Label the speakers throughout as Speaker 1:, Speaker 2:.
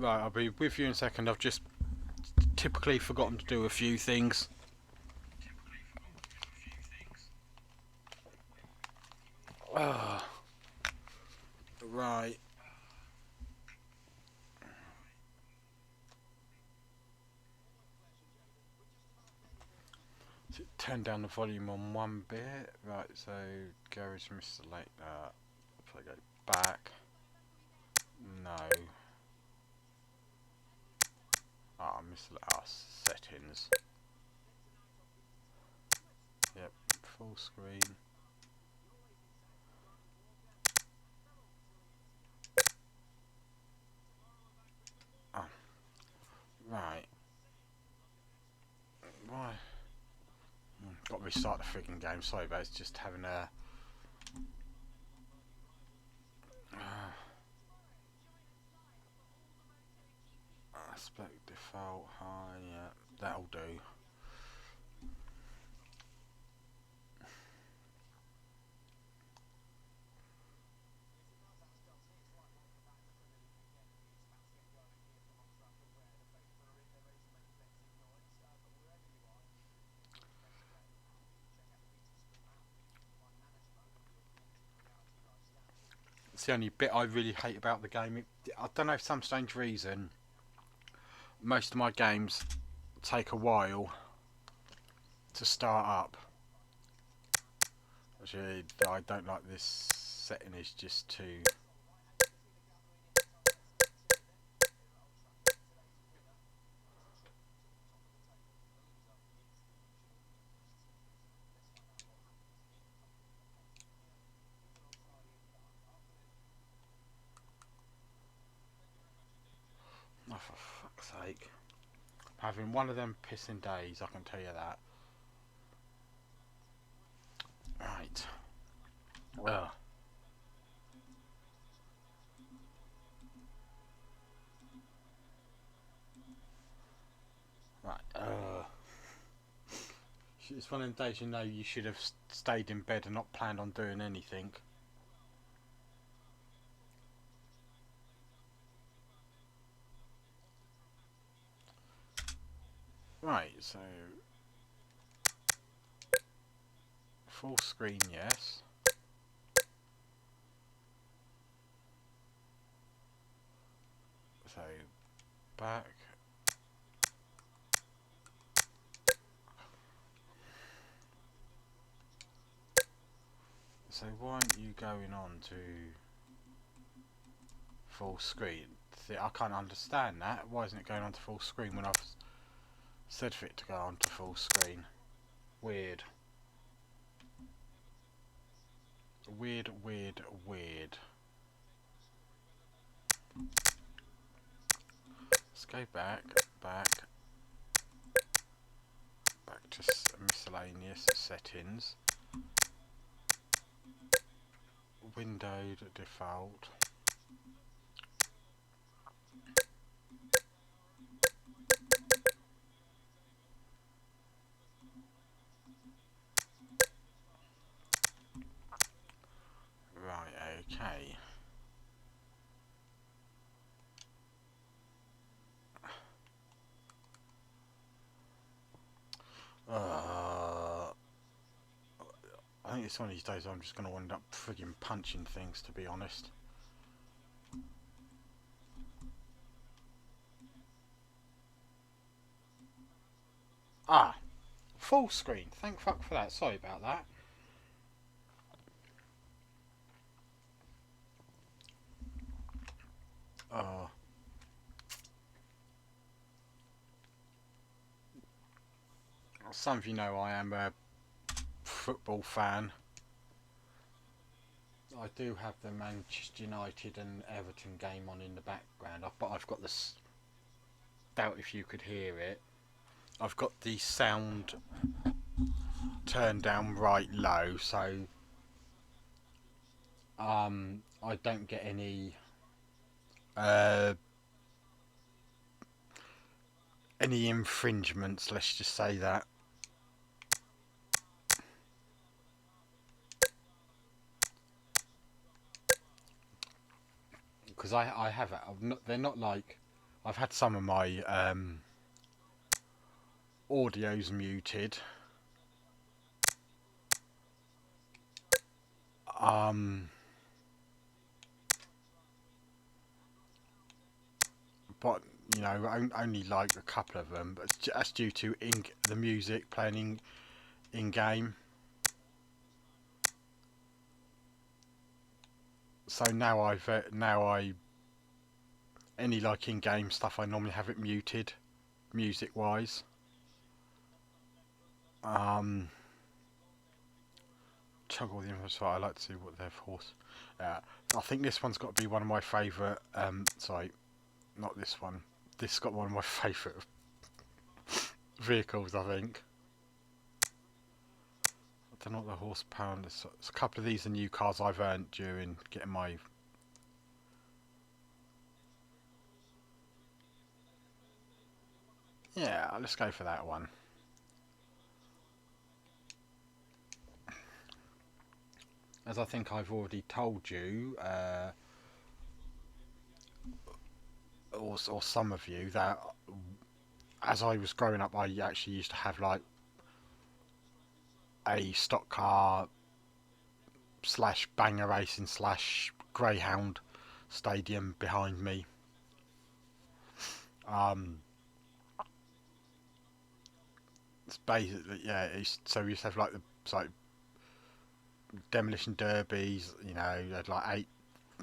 Speaker 1: Right, I'll be with you in a second. I've just typically forgotten to do a few things. Ah, right. So turn down the volume on one bit. Right, so garage select that. If I go back. No. Ah, settings. Yep, full screen. Oh, right. Why? Got to restart the freaking game. Sorry, but it's just having a. Aspect default high. Yeah, that'll do. It's the only bit I really hate about the game. I don't know, for some strange reason, most of my games take a while to start up. Actually, I don't like this setting. Is just too. Oh, for fuck's sake! Having one of them pissing days, I can tell you that. Right. Well. Right. It's one of them days you know you should have stayed in bed and not planned on doing anything. Right, so full screen, yes. So back. So why aren't you going on to full screen? See, I can't understand that. Why isn't it going on to full screen when I've said for it to go on to full screen? Weird. Weird, weird, weird. Let's go back to miscellaneous settings. Windowed default. Right, okay. I think it's one of these days I'm just going to end up frigging punching things, to be honest. Ah, full screen. Thank fuck for that. Sorry about that. Some of you know I am a football fan. I do have the Manchester United and Everton game on in the background, but I've got this. Doubt if you could hear it. I've got the sound turned down right low, so I don't get any infringements. Let's just say that. Because I have it. They're not like I've had some of my audio's muted. But you know, only like a couple of them. But that's due to the music playing in game. So now I any like in game stuff I normally have it muted, music wise. Chug all the info, so I like to see what they're horse. I think this one's got to be one of my favourite. Sorry, not this one. This got one of my favourite vehicles, I think. I don't know what the horsepower. There's a couple of these are new cars I've earned during getting my. Yeah, let's go for that one. As I think I've already told you, or some of you, that as I was growing up, I actually used to have like a stock car slash banger racing slash greyhound stadium behind me. It's basically, yeah, so we used to have like like demolition derbies, you know, you had like 8,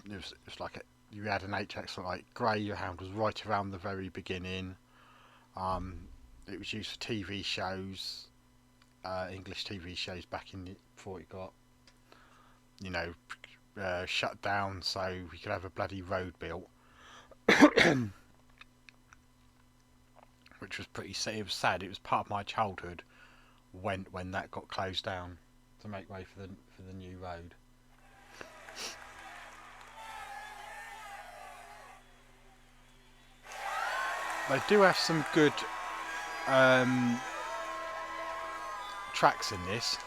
Speaker 1: it was like you had an HX like greyhound was right around the very beginning. It was used for TV shows, English TV shows back in before it got, you know, shut down, so we could have a bloody road built. Which was pretty sad. It was sad. It was part of my childhood when that got closed down to make way for the new road. They do have some good tracks in this.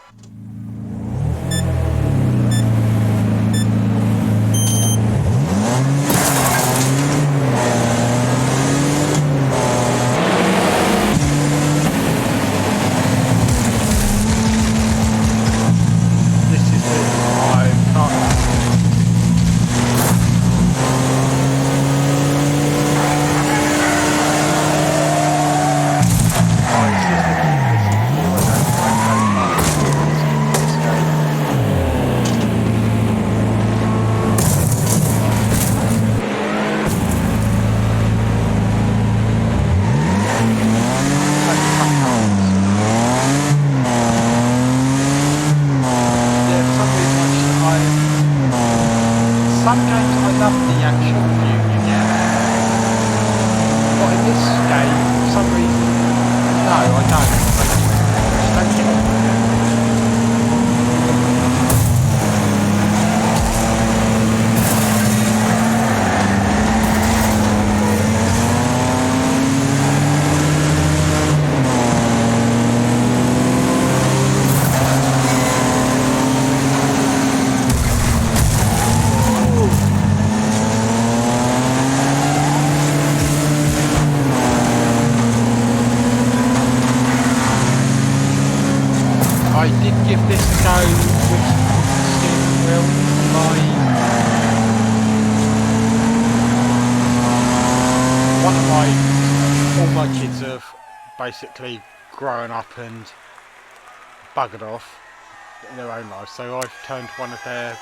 Speaker 1: Some games I love the actual view you get, but in this game, for some reason, no, I don't. I just don't get it. I did give this a go with steering wheel. All my kids have basically grown up and buggered off in their own life, so I've turned one of their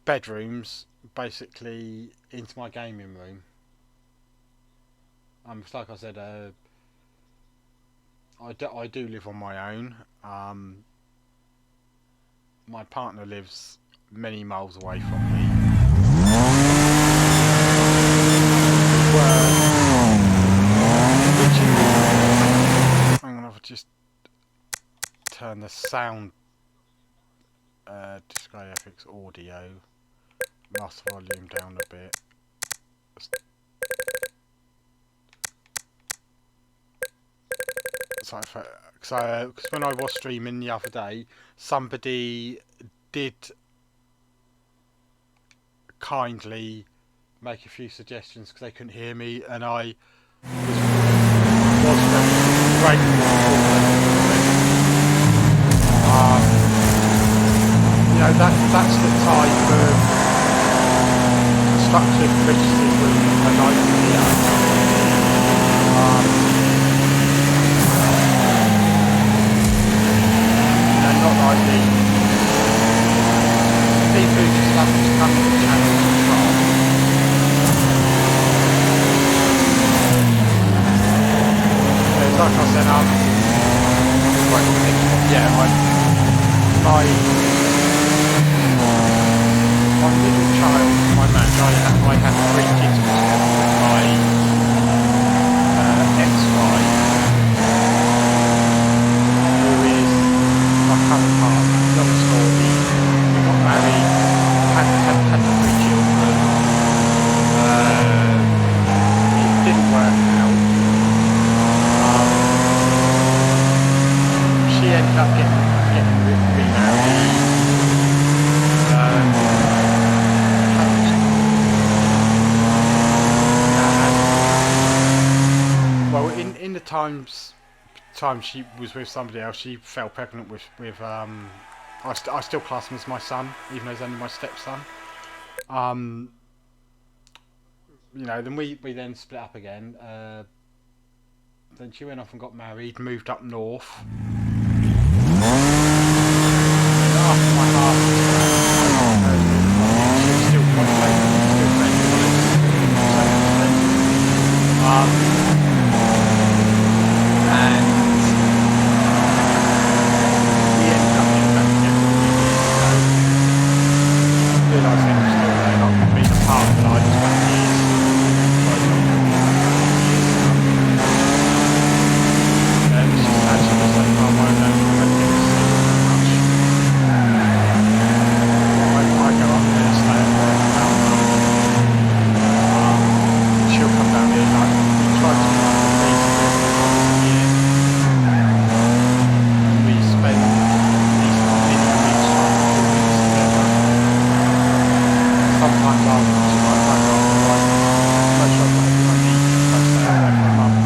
Speaker 1: bedrooms basically into my gaming room. Like I said, I do live on my own. My partner lives many miles away from me. Hang on, I've just turn the sound display FX audio, master volume down a bit. Because when I was streaming the other day, somebody did kindly make a few suggestions because they couldn't hear me, and I was grateful for you know, that's the type of constructive criticism I like to hear. You know, not like the people who just love to come to the channel and try. Like I said, yeah, my middle child, my match, I had 3 kids together with my ex-wife, who is my current partner. Long story, we got married, had 3 children, it didn't work out. She ended up getting remarried. Well, in the time she was with somebody else, she fell pregnant with I still class him as my son, even though he's only my stepson. You know, then we then split up again. Then she went off and got married, moved up north. After my heart, she was still quite late, still friends with and we ended up getting back together a few years ago. Realised things were still there, like we'd been apart for like 20 years. She's actually just like, oh, I don't get to see much. I go up there, stay up there for about a month. She'll come down here, like, we try to meet up at least once a year. We spend at least a minimum each time 4 weeks together. Sometimes she might phone up and like, no shot, whatever I need, I stay up there for a month.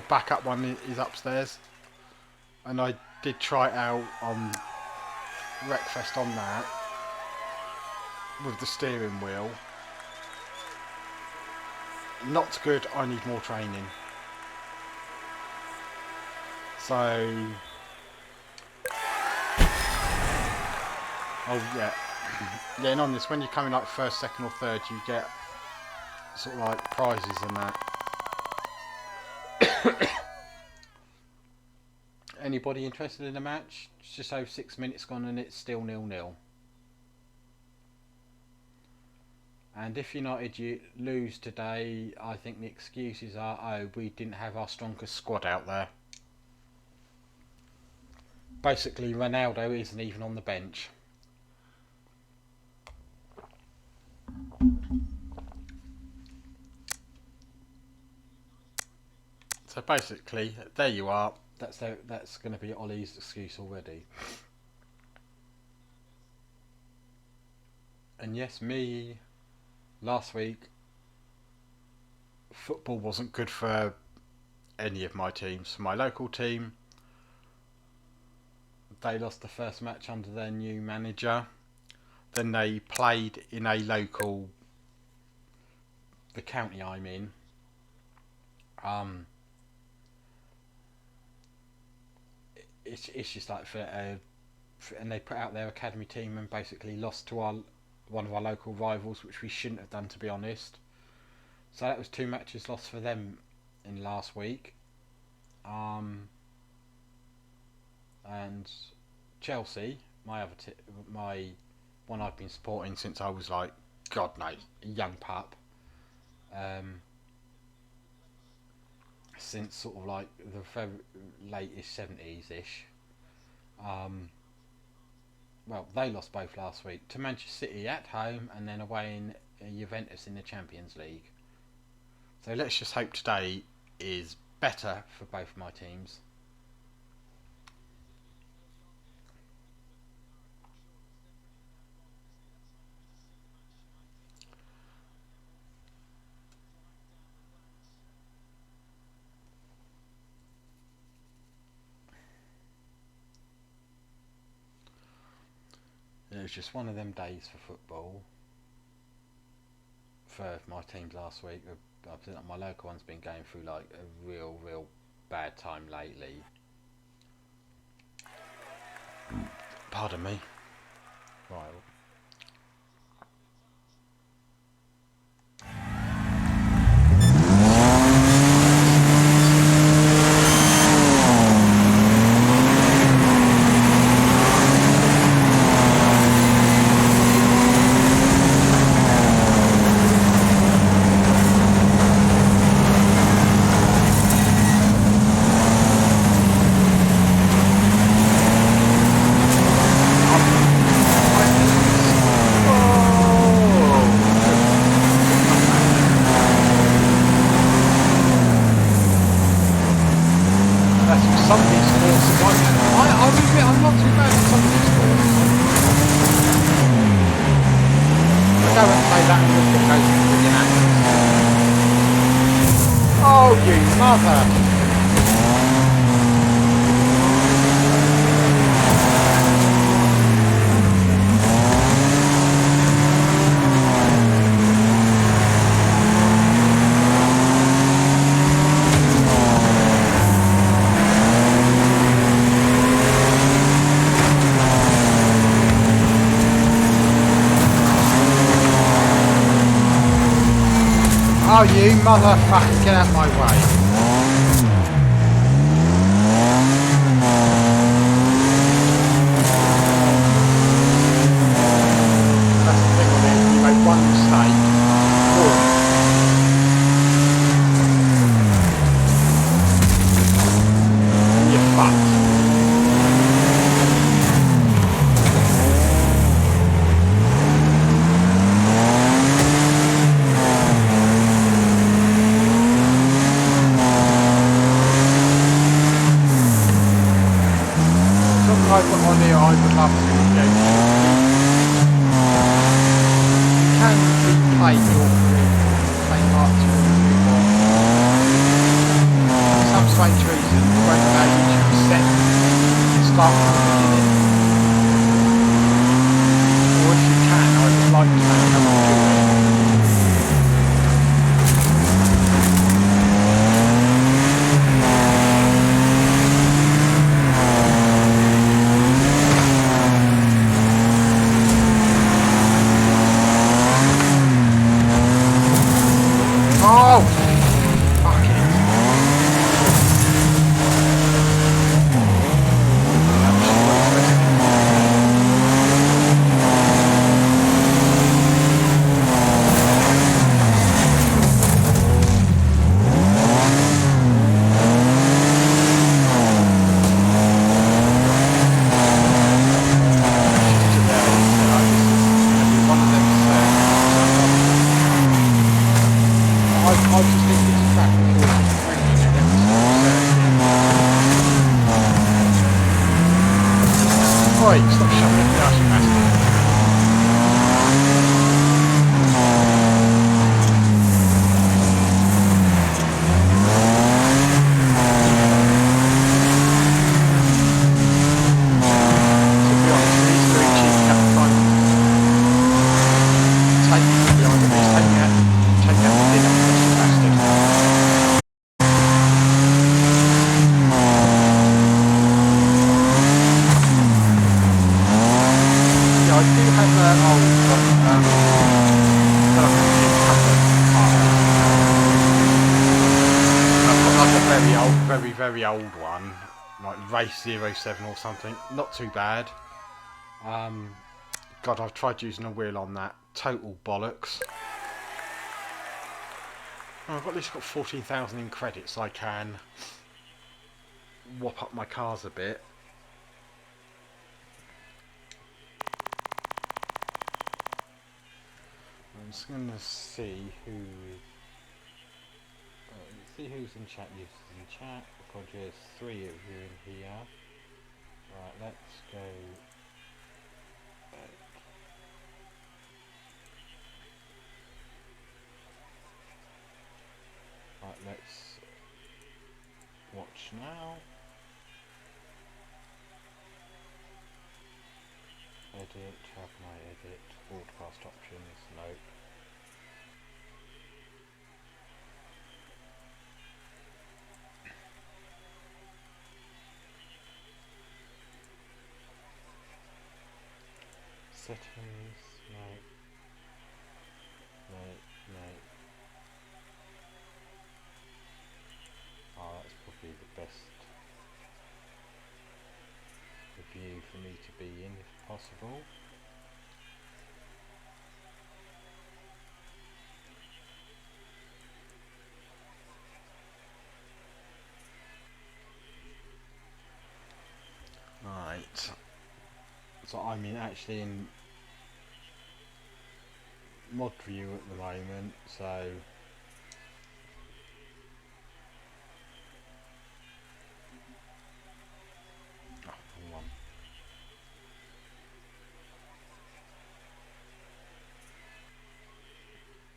Speaker 1: Backup one is upstairs, and I did try it out on wreckfest on that with the steering wheel. Not good. I need more training. So, oh yeah, yeah. And on this, when you're coming like first, second, or third, you get sort of like prizes and that. Anybody interested in a match? It's just over 6 minutes gone and it's still 0-0. And if United lose today, I think the excuses are, oh, we didn't have our strongest squad out there. Basically, Ronaldo isn't even on the bench. So basically, there you are. That's going to be Ollie's excuse already. And yes, me, last week, football wasn't good for any of my teams. My local team, they lost the first match under their new manager. Then they played in a local, the county I'm in. It's just like and they put out their academy team and basically lost to one of our local rivals, which we shouldn't have done, to be honest. So that was 2 matches lost for them in last week. And Chelsea, my one I've been supporting since I was like, God knows, a young pup. Since sort of like the very latest 70s-ish. Well, they lost both last week to Manchester City at home and then away in Juventus in the Champions League. So let's just hope today is better for both of my teams. It was just one of them days for football for my teams last week. I think my local one's been going through like a real bad time lately. Pardon me. Right. Oh, you mother! Oh, you motherfucker, get out my way. That's the thing with it, you make one mistake. And you're fucked. I put on here, I would love to engage you. You can replay your play parts of your war. For some strange reason, you won't allow you to reset and start from the beginning. Or if you can, I would like to know how to do it. do have like a few couple of I've got like a very old, very old one, like Race 07 or something. Not too bad. God, I've tried using a wheel on that. Total bollocks. Oh, I've at least got 14,000 in credits. I can whop up my cars a bit. I'm just going to see who's in chat. Users in chat. Because there's 3 of you in here. Right, let's go. Right, let's watch now. Edit, how can I edit? Broadcast options, nope. Settings, nope. Nope. Oh, that's probably the best view for me to be in if possible. Right. So I'm actually in mod view at the moment, so one.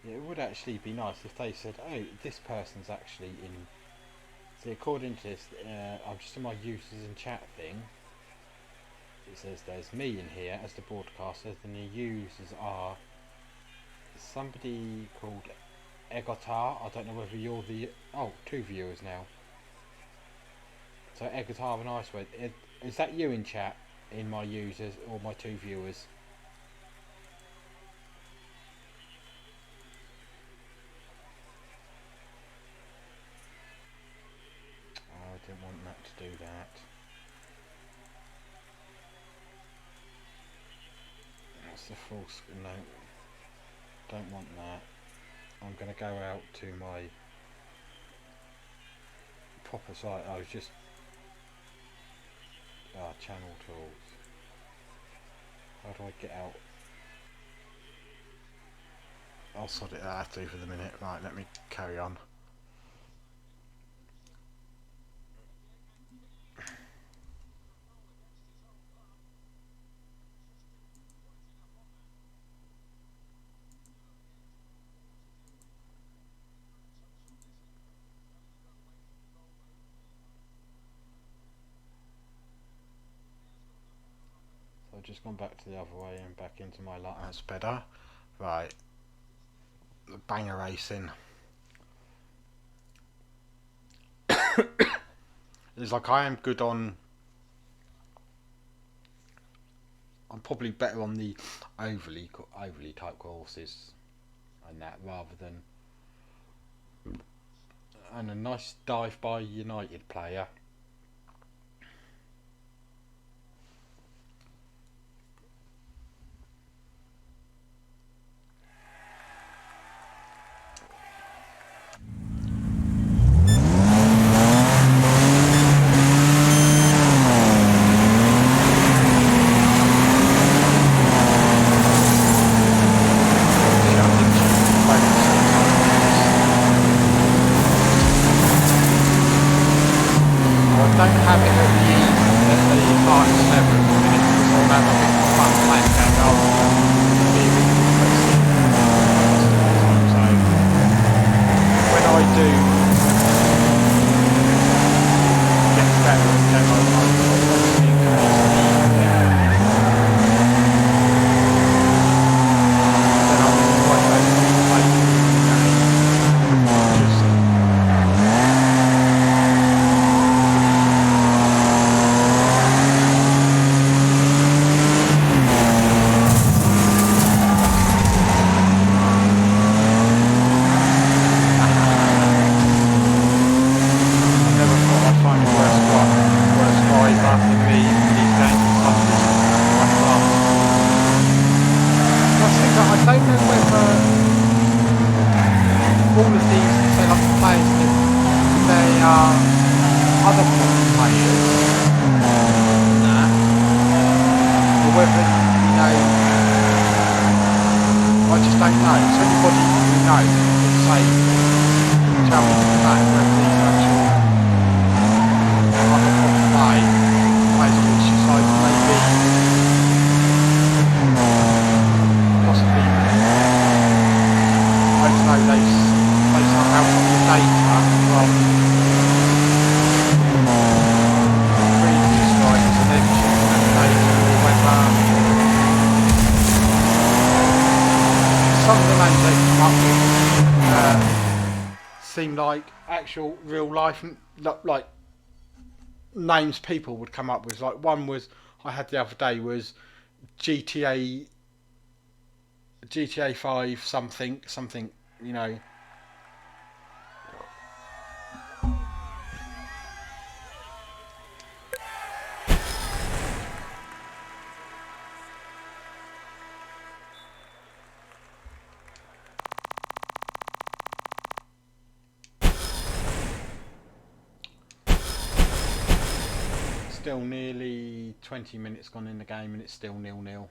Speaker 1: Yeah, it would actually be nice if they said, oh, this person's actually in. See, according to this, I'm just in my users and chat thing. It says there's me in here as the broadcaster, and the users are somebody called Egotar. I don't know whether you're the 2 viewers now. So Egotar and RACEWAY, is that you in chat, in my users, or my 2 viewers? Oh, I didn't want that to do that. That's the full screen. No, don't want that. I'm going to go out to my proper site. I was just channel tools. How do I get out? I'll sod it out after for the minute. Right, let me carry on. So I've just gone back to the other way and back into my light. That's better. Right. The banger racing. It's like I am good on. I'm probably better on the overly type courses and that rather than. And a nice dive by United player. I don't know whether all of these, say like the players, they are other players, that, or whether, you know, I just don't know. So anybody who knows can say, tell me that, whether these are actual other players, or it's just like maybe possibly, I don't know, they somehow got the data from previous riders and then checked the data, or whether some of the names they come up with seem like actual real life, like names people would come up with. Like one was I had the other day was GTA 5 something, you know. Still nearly 20 minutes gone in the game and it's still 0-0.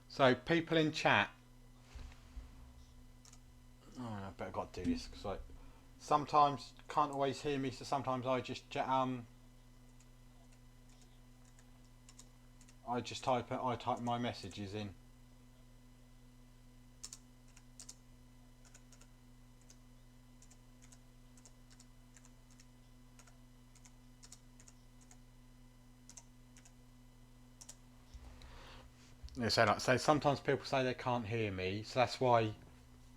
Speaker 1: So people in chat, oh, I better got to do this because like sometimes can't always hear me, so sometimes I just type my messages in. So sometimes people say they can't hear me, so that's why.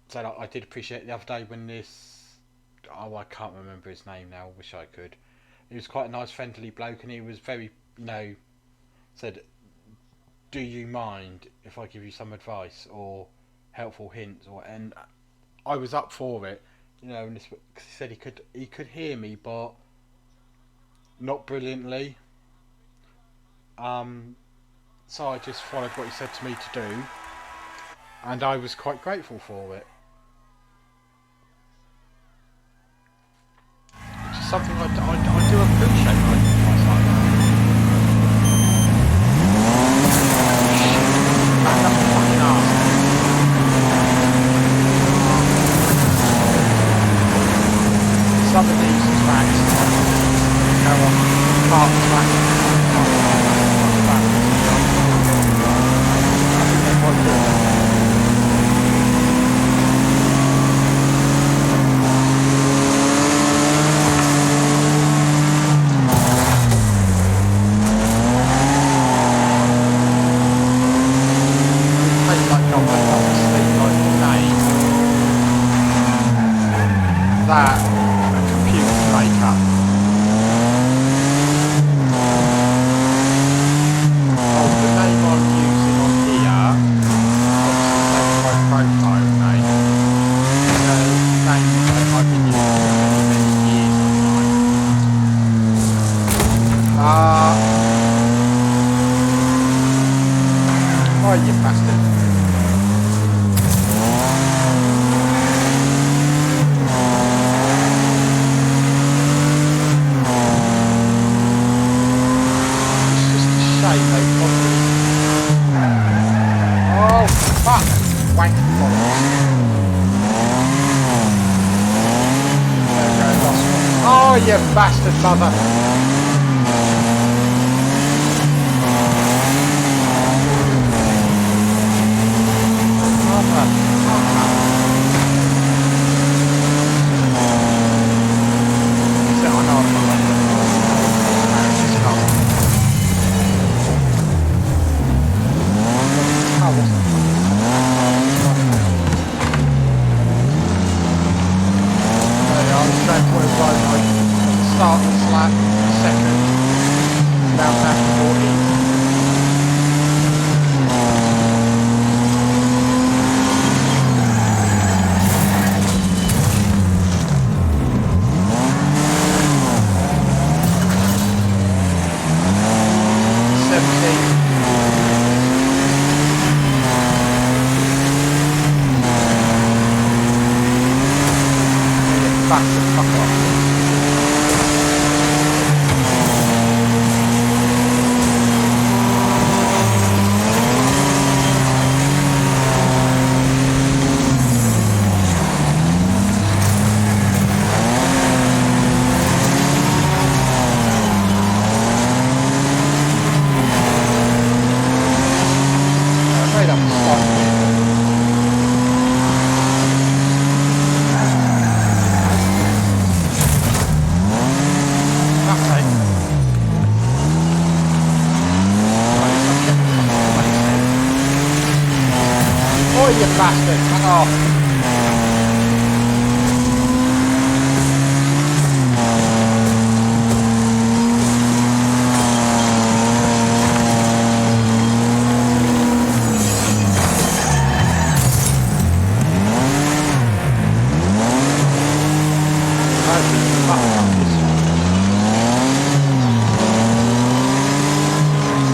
Speaker 1: So like, I did appreciate the other day when this, oh, I can't remember his name now, wish I could. He was quite a nice friendly bloke and he was very, you know, said, do you mind if I give you some advice or helpful hints, or, and I was up for it, you know, and this, cause he said he could hear me but not brilliantly. So I just followed what he said to me to do, and I was quite grateful for it. Which is something I do appreciate like that. Back up the fucking arse. Some of these tracks go on part tracks. That a computer make up. Oh, the name I'm using on here, obviously that's my profile name. The name that I've been using for many years online. Oh, you bastard. Oh, fuck! Wank bollocks. There we go, lost one. Oh, you bastard mother! Start this lap. bastard, fuck off. You bastard, fuck off.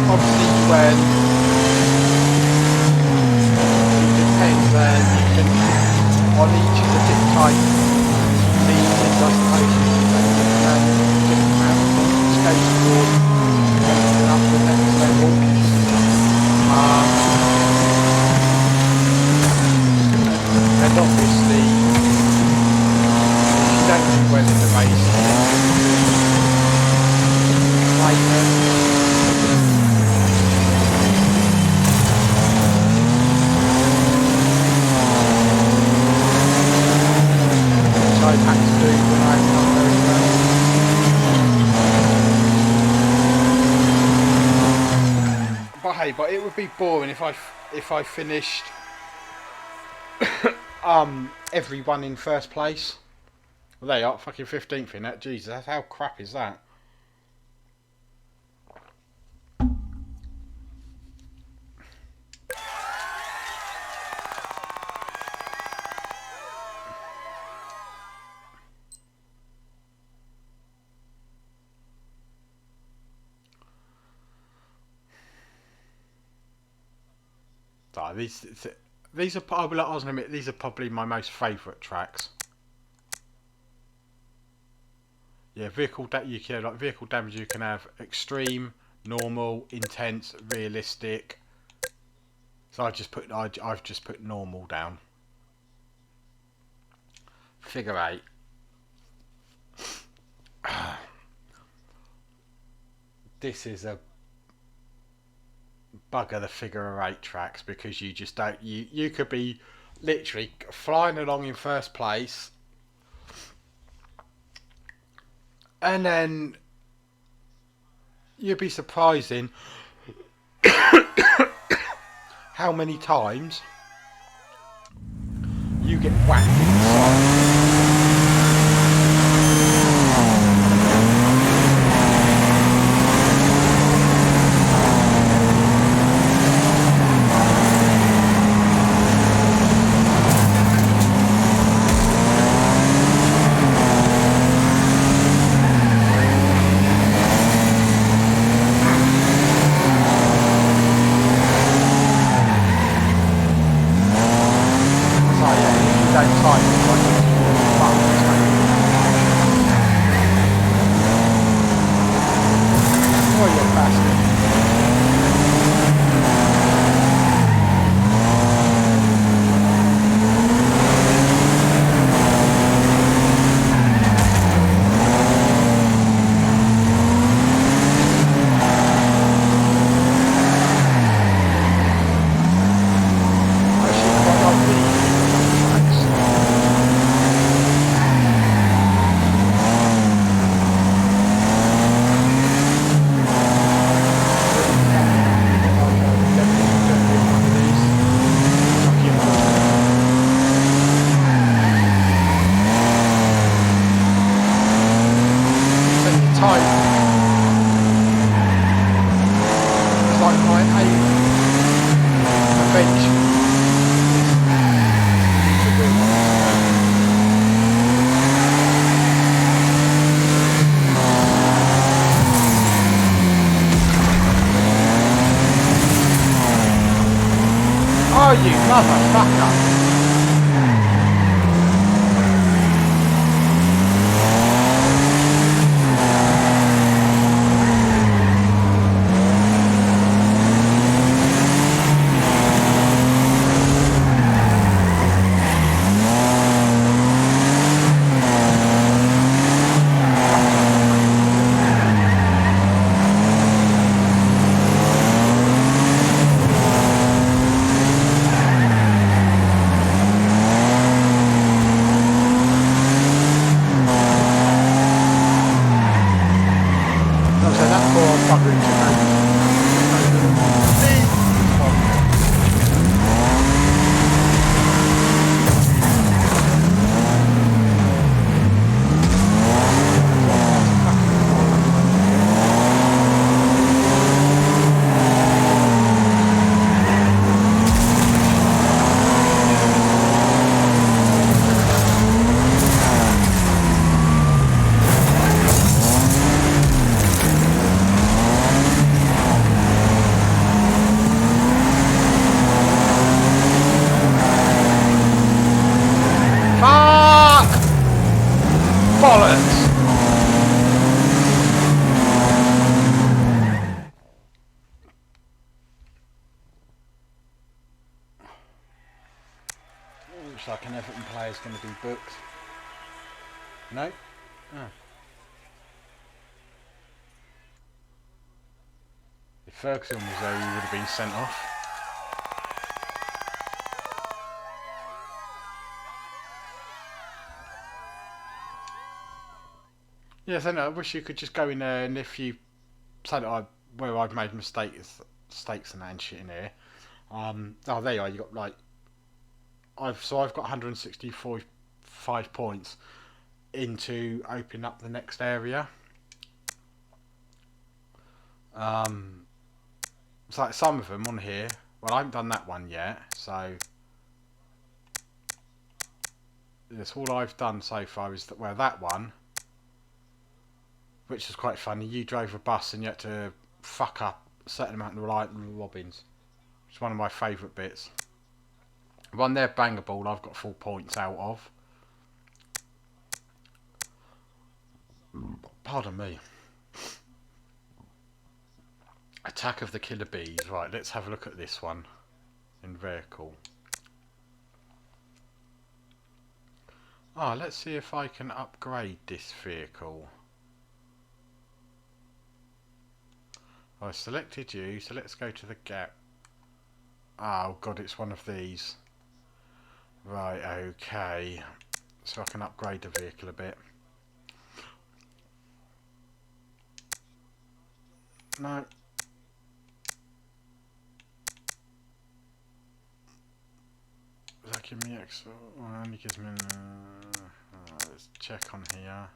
Speaker 1: Obviously when on each of the different types these things I suppose different mountains, skateboard, going up to the next level. And obviously if you don't do well in the race later I've had to do when I've done very well. But hey, but it would be boring if I finished everyone in first place. Well, they are fucking 15th in that. Jesus, how crap is that? These are, I will admit, these are probably my most favourite tracks. Yeah, vehicle damage you can have extreme, normal, intense, realistic. So I've just put normal down. Figure 8. This is a bugger, the figure 8 tracks, because you just don't, you could be literally flying along in first place and then you'd be surprising how many times you get whacked inside. Oh, you motherfucker! Looks like an Everton player is going to be booked. No? Oh. If Ferguson was there, he would have been sent off. Yes, I wish you could just go in there, and if you say that where I've made mistakes and that and shit in here. Oh, there you are. You got like I've got 165 points into opening up the next area. It's like some of them on here. Well, I haven't done that one yet, so that's all I've done so far is that that one, which is quite funny. You drove a bus and you had to fuck up a certain amount of Robins. It's one of my favourite bits. One there, banger ball, I've got 4 points out of. Pardon me. Attack of the Killer Bees. Right, let's have a look at this one. In vehicle. Let's see if I can upgrade this vehicle. I selected you, so let's go to the gap. Oh god, it's one of these. Right, okay. So I can upgrade the vehicle a bit. No. Does that give me extra? Well, it only gives me... let's check on here.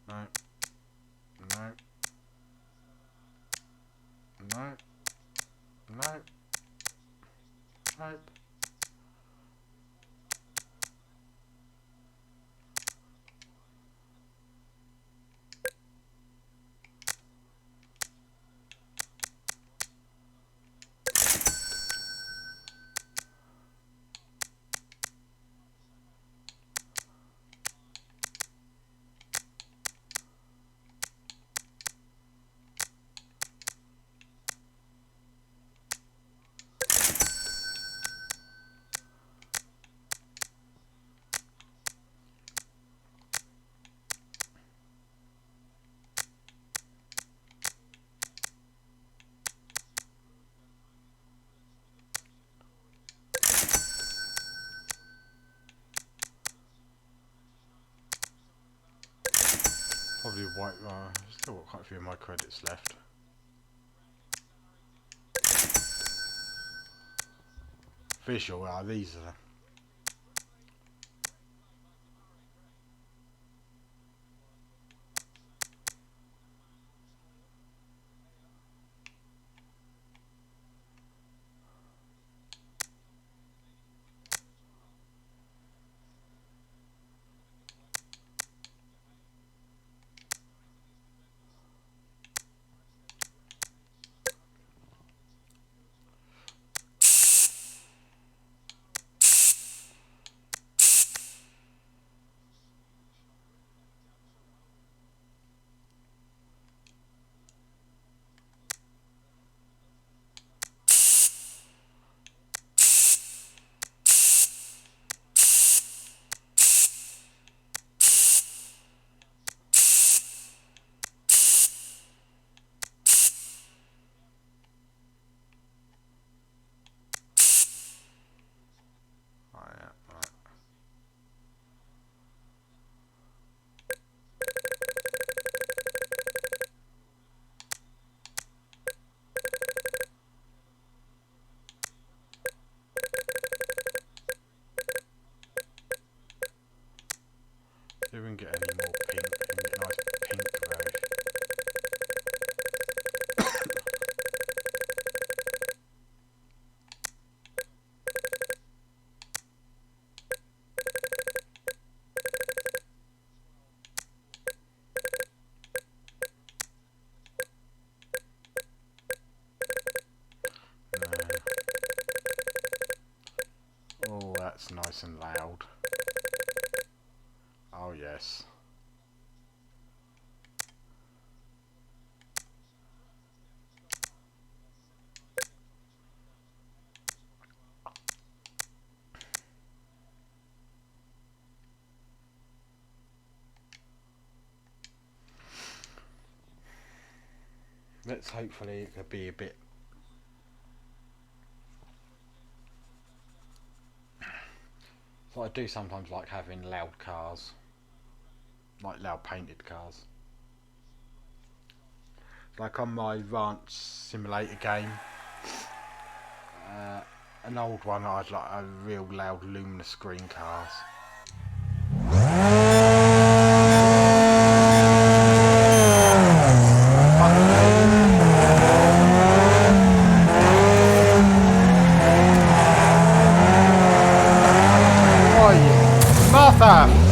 Speaker 1: No. No. No. No. Nope. Probably white. Still got quite a few of my credits left. Visual. These are. See if we can get any more pink. We can get a nice pink road. No. Oh, that's nice and loud. Oh yes. let's hopefully it could be a bit. So I do sometimes like having loud cars, like loud painted cars. Like on my ranch simulator game, an old one, I'd like a real loud luminous screen cars. Martha!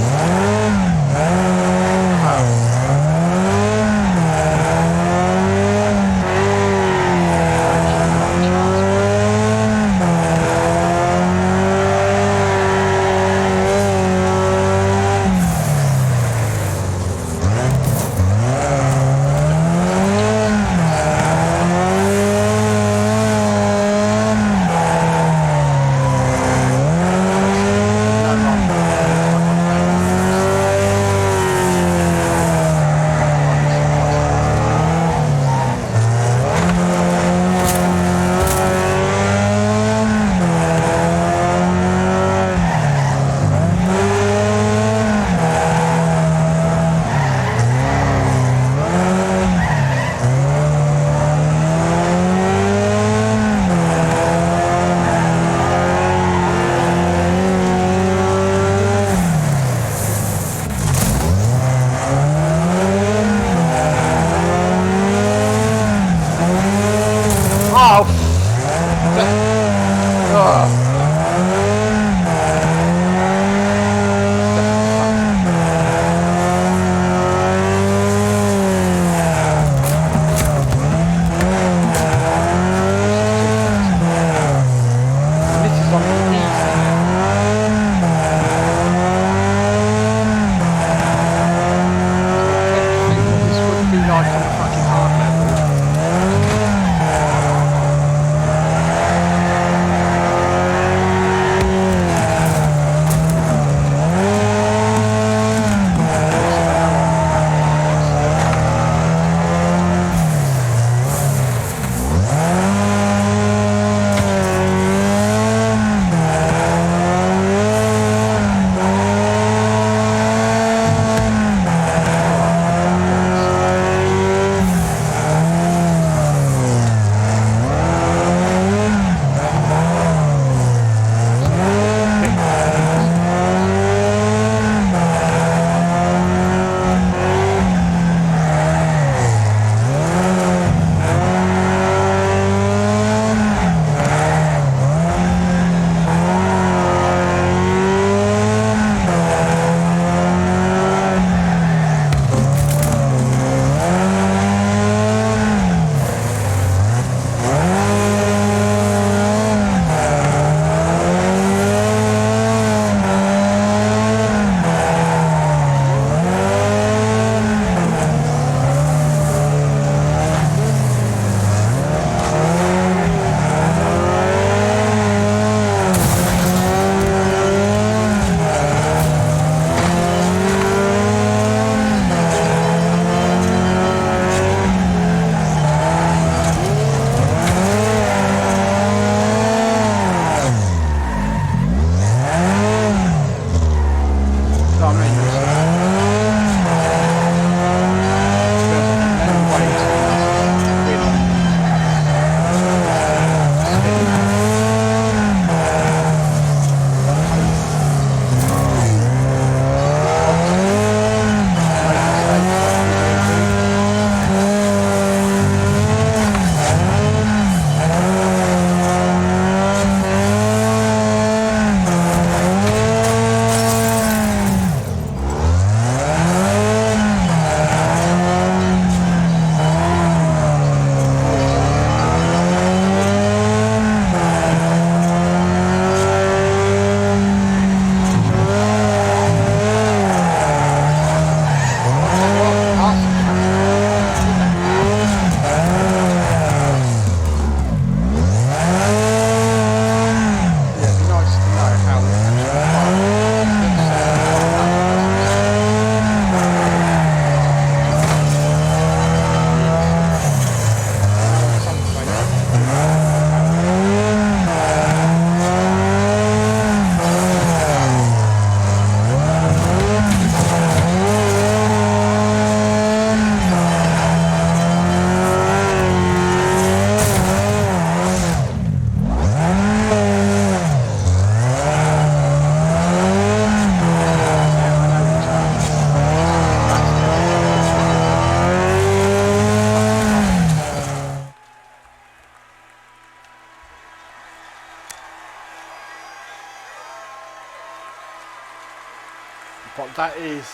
Speaker 1: But that is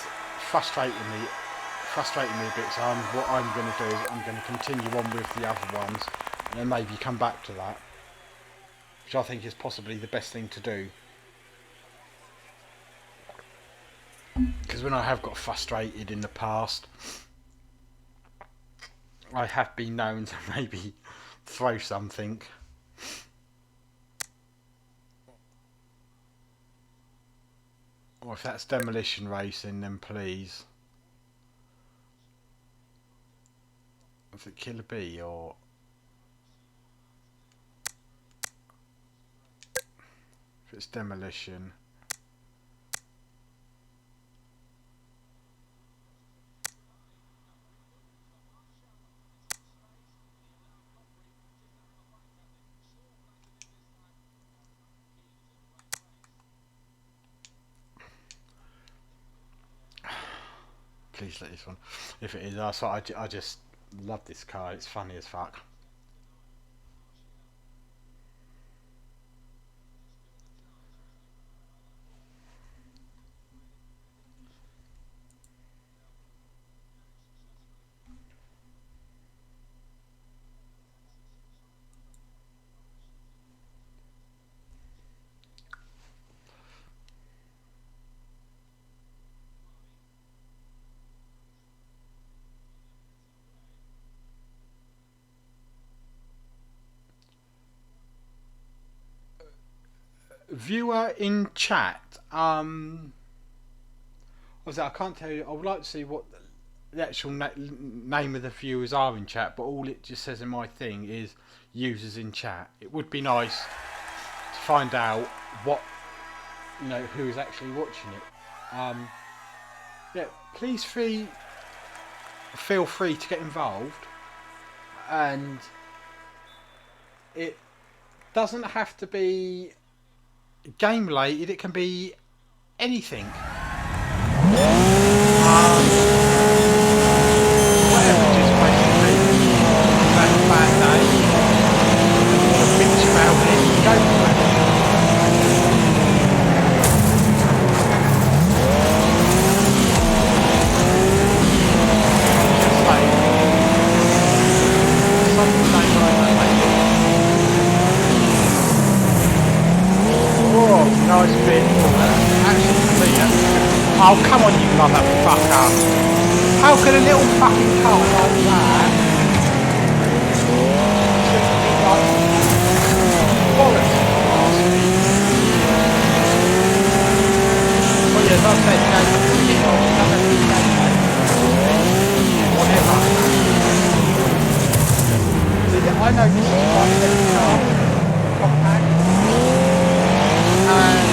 Speaker 1: frustrating me a bit. So what I'm going to do is I'm going to continue on with the other ones, and then maybe come back to that, which I think is possibly the best thing to do. Because when I have got frustrated in the past, I have been known to maybe throw something. Or if that's demolition racing, then please. Is it Killer Bee or... If it's demolition... Please let this one. If it is, I just love this car. It's funny as fuck. Viewer in chat. Obviously I can't tell you. I would like to see what the actual name of the viewers are in chat, but all it just says in my thing is users in chat. It would be nice to find out what, you know, who is actually watching it. Yeah, please feel free to get involved, and it doesn't have to be game related, it can be anything. Whatever, just basically had a bad day, bitch about it, go for it. Just like something like nice bit. Actually, oh, come on, you motherfucker. How could a little fucking car like that just be like bollocks? Well, yeah, as I said, you know, whatever. I know this is quite a heavy car, compact. And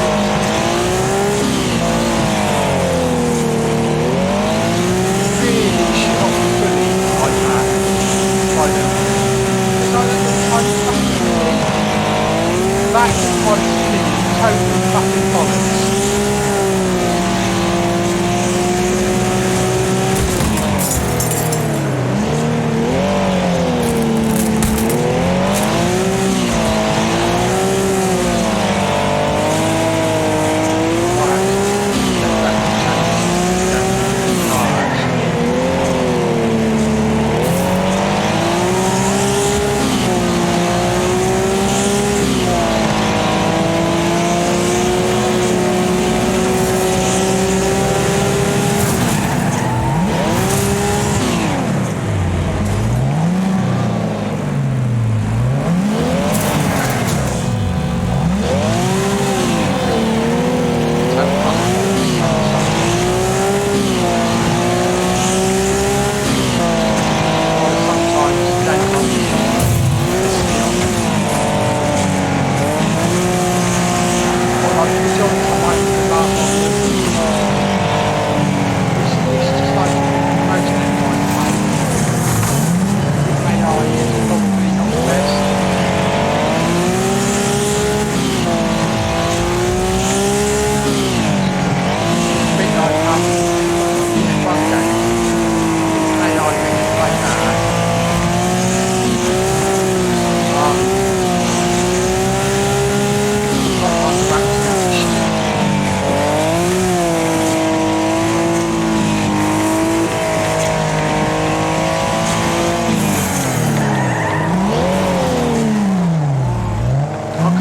Speaker 1: really shot fully like that by them. Because I don't know, I'm fucking kidding. That was total fucking bollocks.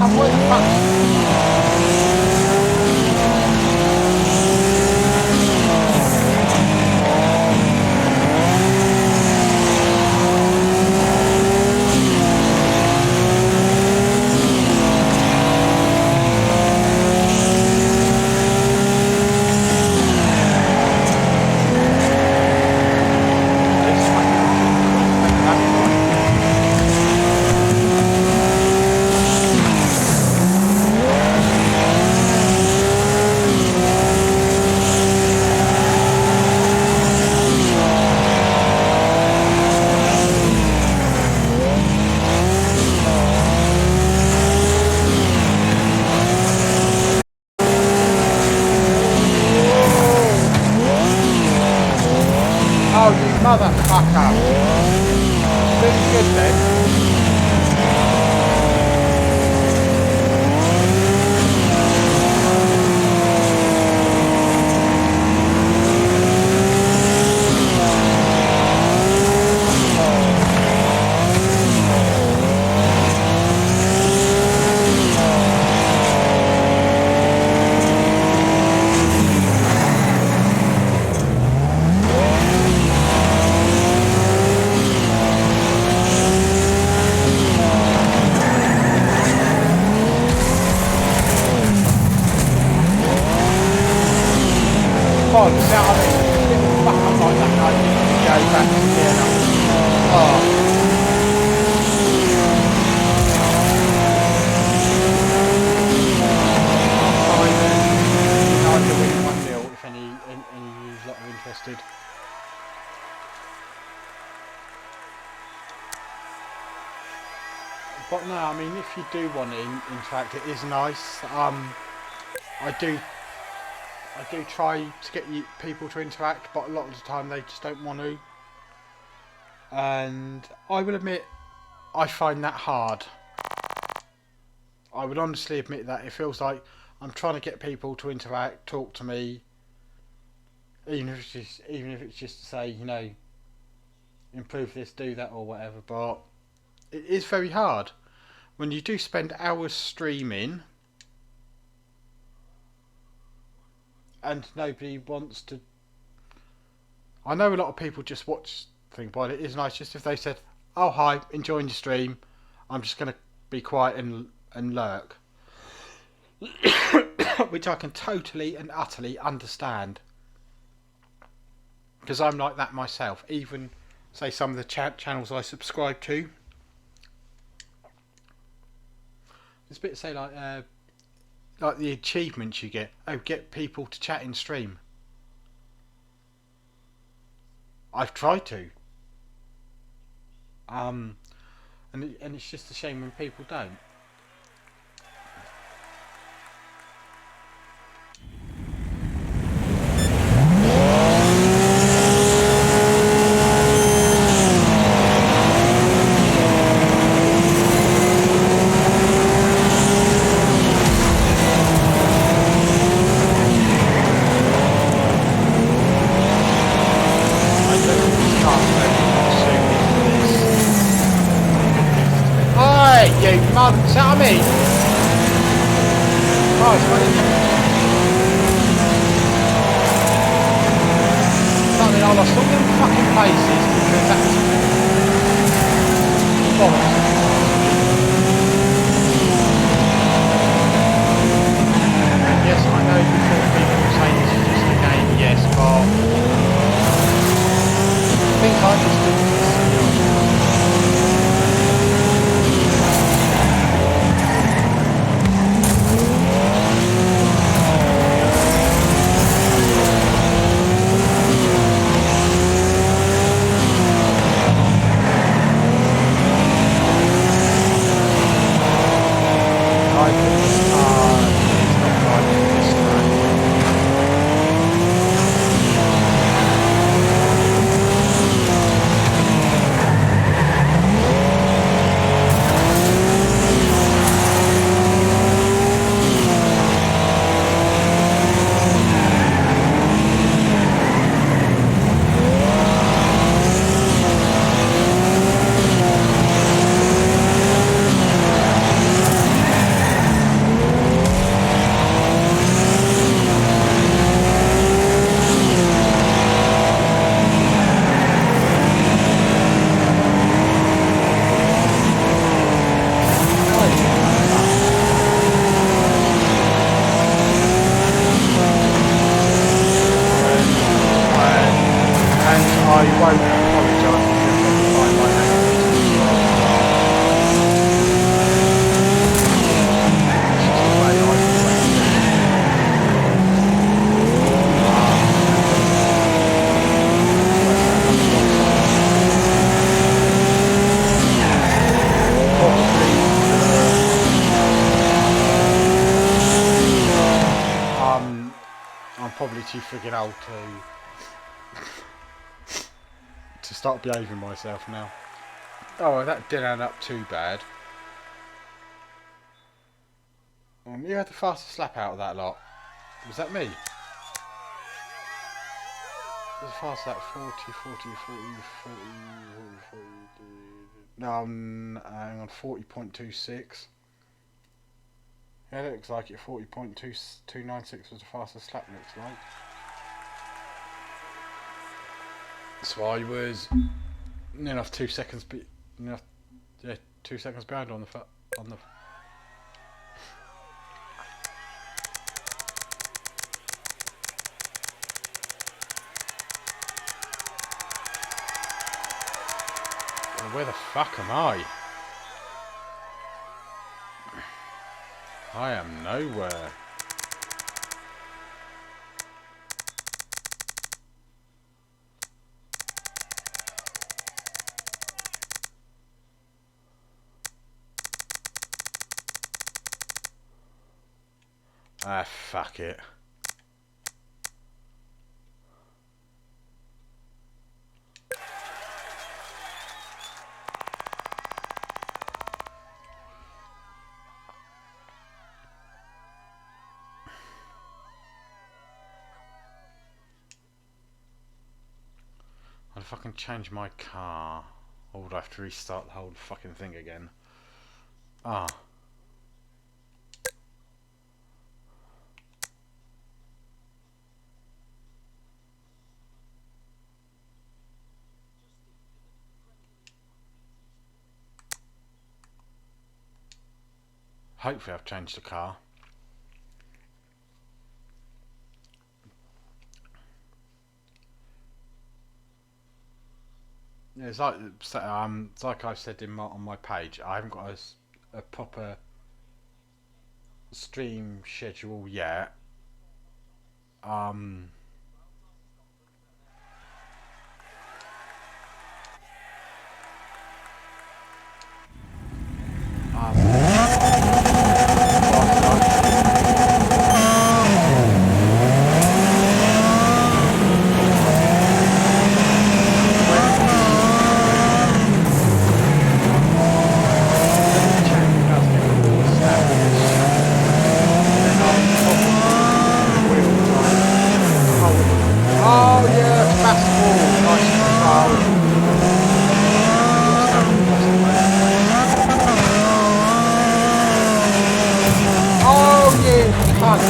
Speaker 1: come with fuck. Oh, you motherfucker. Really good then. Oh, the sound of it. Didn't fuck up like that night. You go back to Vienna. Oh. Nigel winning 1-0 if any of you lot are interested. But no, I mean, if you do want to interact, it is nice. I do try to get people to interact, but a lot of the time they just don't want to. And I will admit, I find that hard. I would honestly admit that it feels like I'm trying to get people to interact, talk to me, even if it's just to say, you know, improve this, do that, or whatever. But it is very hard when you do spend hours streaming and nobody wants to. I know a lot of people just watch things, but it is nice just if they said, "Oh hi, enjoying your stream. I'm just going to be quiet and lurk," which I can totally and utterly understand, because I'm like that myself. Even say some of the channels I subscribe to, it's a bit say like the achievements you get. Oh, get people to chat in stream. I've tried to. And it's just a shame when people don't. You mother, is that what I mean? Oh, it's funny. Something I lost all them fucking places because that's bollocks. Yes, I know before people say this is just a game, yes, but things like this do piss me off. probably too friggin' old to start behaving myself now. Oh, well, that didn't end up too bad. You had the fastest lap out of that lot. Was that me? Was the fastest lap 40, 40, 40, 40, 40, 40. No, hang on, 40.26. Yeah, it looks like it. 40.296 was the fastest lap, looks like. So I was near enough 2 seconds, yeah, 2 seconds behind on the. Well, where the fuck am I? I am nowhere. Ah, fuck it. I'll fucking change my car. Or would I have to restart the whole fucking thing again? Ah. Hopefully I've changed the car. Yeah, it's like I said on my page, I haven't got a proper stream schedule yet. Oh yeah, fastball, nice control. Oh yeah, cunt.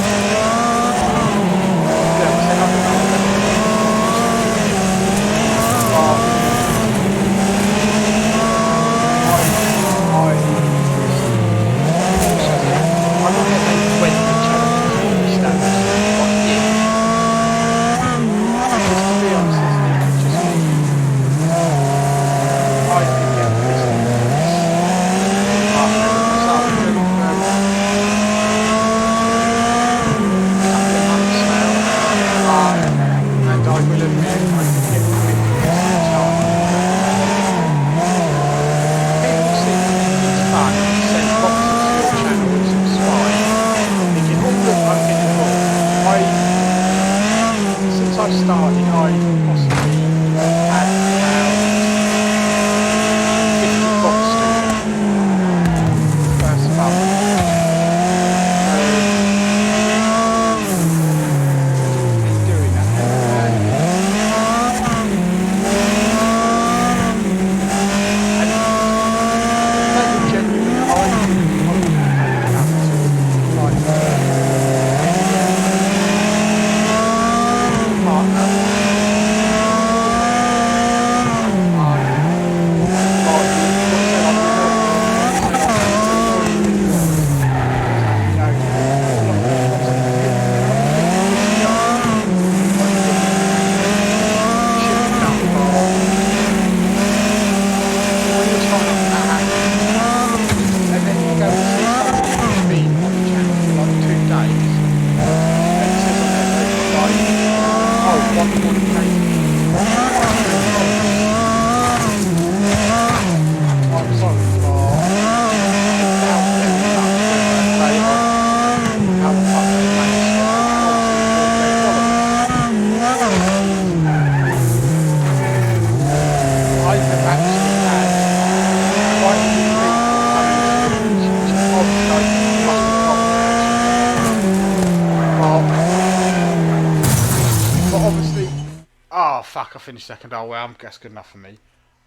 Speaker 1: fuck, I finished second. Oh well, that's good enough for me.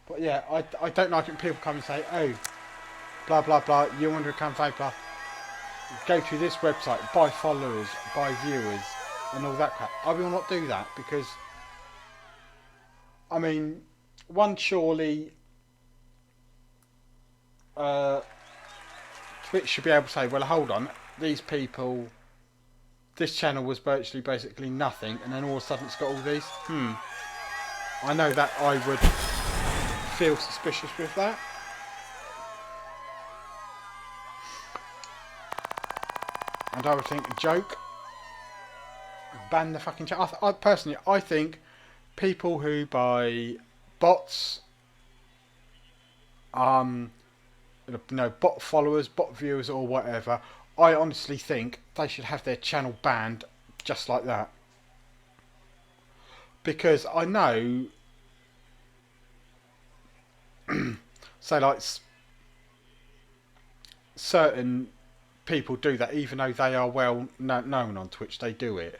Speaker 1: But yeah, I don't like it when people come and say, oh, blah blah blah, you want to become famous, blah. Go to this website, buy followers, buy viewers, and all that crap. I will not do that because, I mean, one, surely Twitch should be able to say, well, hold on, these people, this channel was virtually basically nothing, and then all of a sudden it's got all these. I know that I would feel suspicious with that. And I would think, joke, ban the fucking channel. I personally, I think people who buy bots, bot followers, bot viewers, or whatever, I honestly think they should have their channel banned just like that. Because I know, say like certain people do that, even though they are well known on Twitch, they do it.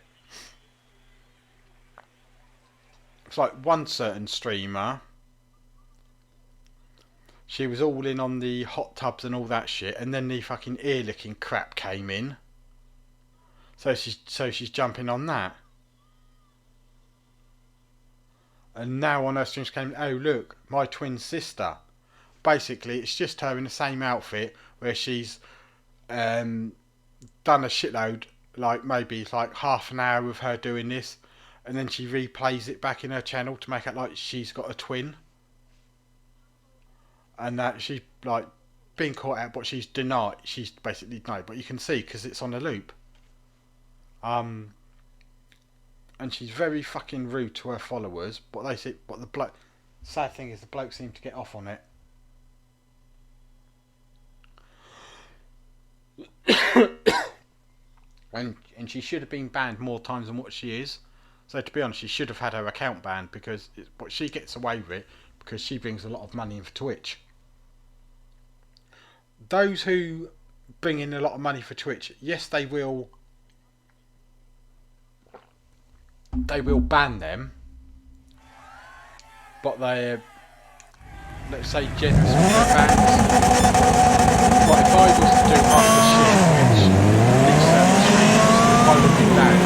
Speaker 1: It's like one certain streamer, she was all in on the hot tubs and all that shit, and then the fucking ear licking crap came in. So she's jumping on that. And now on her streams came, oh look, my twin sister. Basically, it's just her in the same outfit where she's done a shitload, like maybe it's like half an hour of her doing this, and then she replays it back in her channel to make it like she's got a twin, and that she's like been caught out, but she's denied. She's basically denied, but you can see because it's on a loop. And she's very fucking rude to her followers, but they see. But the bloke, sad thing is, the bloke seemed to get off on it. and she should have been banned more times than what she is. So to be honest, she should have had her account banned because but she gets away with it because she brings a lot of money in for Twitch. Those who bring in a lot of money for Twitch, yes, they will ban them, but they're, let's say, generous with their bans. But if I was to do half the shit which these certain streamers, I would be banned.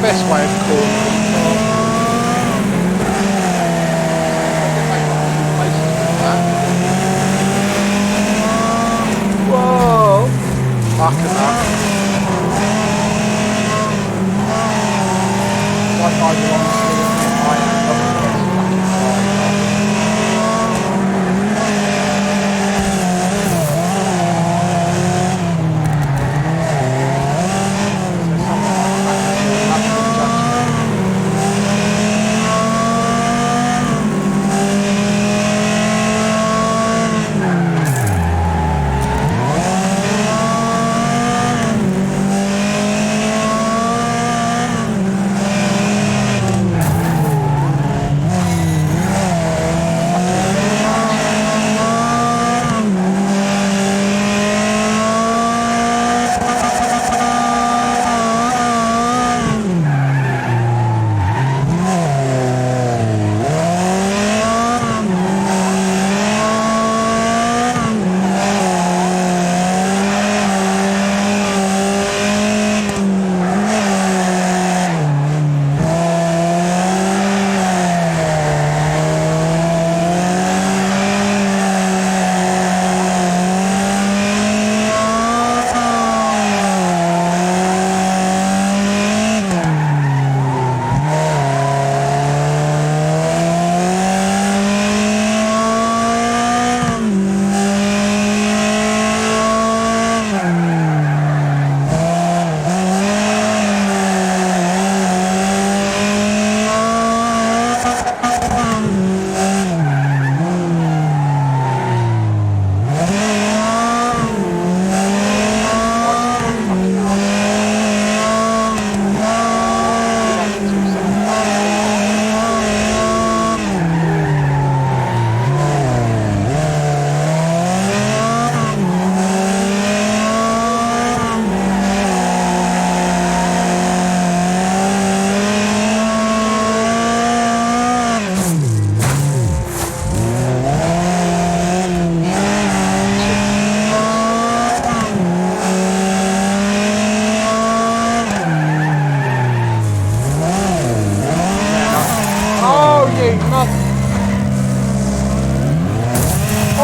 Speaker 1: Best way of calling whoa! Fucking up. Like I do honestly admit, I am not the best fucking driver.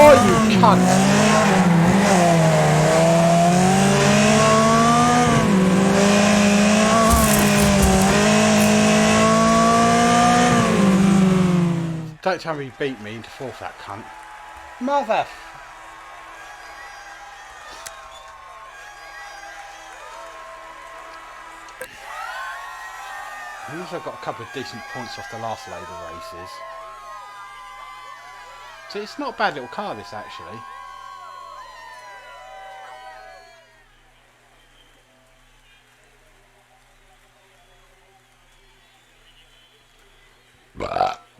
Speaker 1: Oh, you cunt! Don't tell me he beat me into fourth, that cunt. Mother! At least I've got a couple of decent points off the last load of races. So it's not a bad little car, this, actually.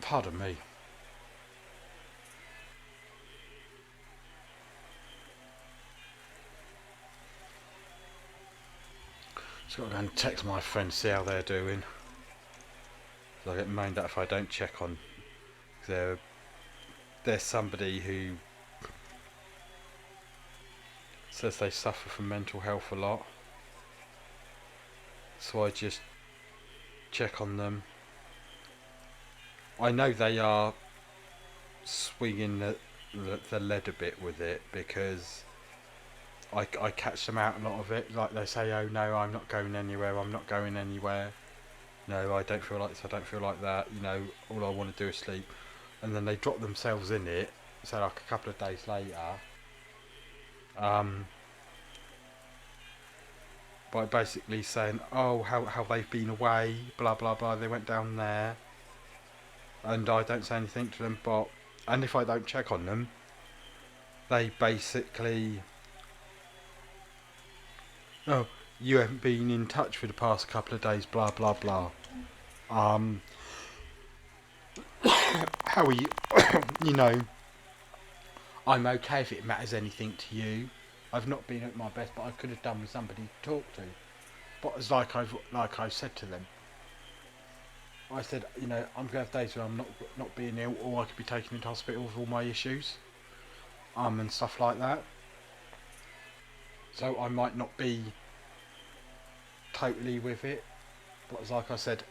Speaker 1: Pardon me. Just got to go and text my friends, see how they're doing. So I get moaned at if I don't check on. There's somebody who says they suffer from mental health a lot. So I just check on them. I know they are swinging the lead a bit with it, because I catch them out a lot of it. Like they say, oh no, I'm not going anywhere, I'm not going anywhere. No, I don't feel like this, I don't feel like that. You know, all I want to do is sleep. And then they drop themselves in it. So like a couple of days later, by basically saying, oh, how they've been away, blah blah blah, they went down there. And I don't say anything to them, and if I don't check on them, they basically, oh, you haven't been in touch for the past couple of days, blah blah blah. How are you? You know, I'm okay if it matters anything to you. I've not been at my best, but I could have done with somebody to talk to. But it's like I've said to them. I said, you know, I'm going to have days where I'm not being ill, or I could be taken into hospital with all my issues, and stuff like that. So I might not be totally with it, but it's like I said,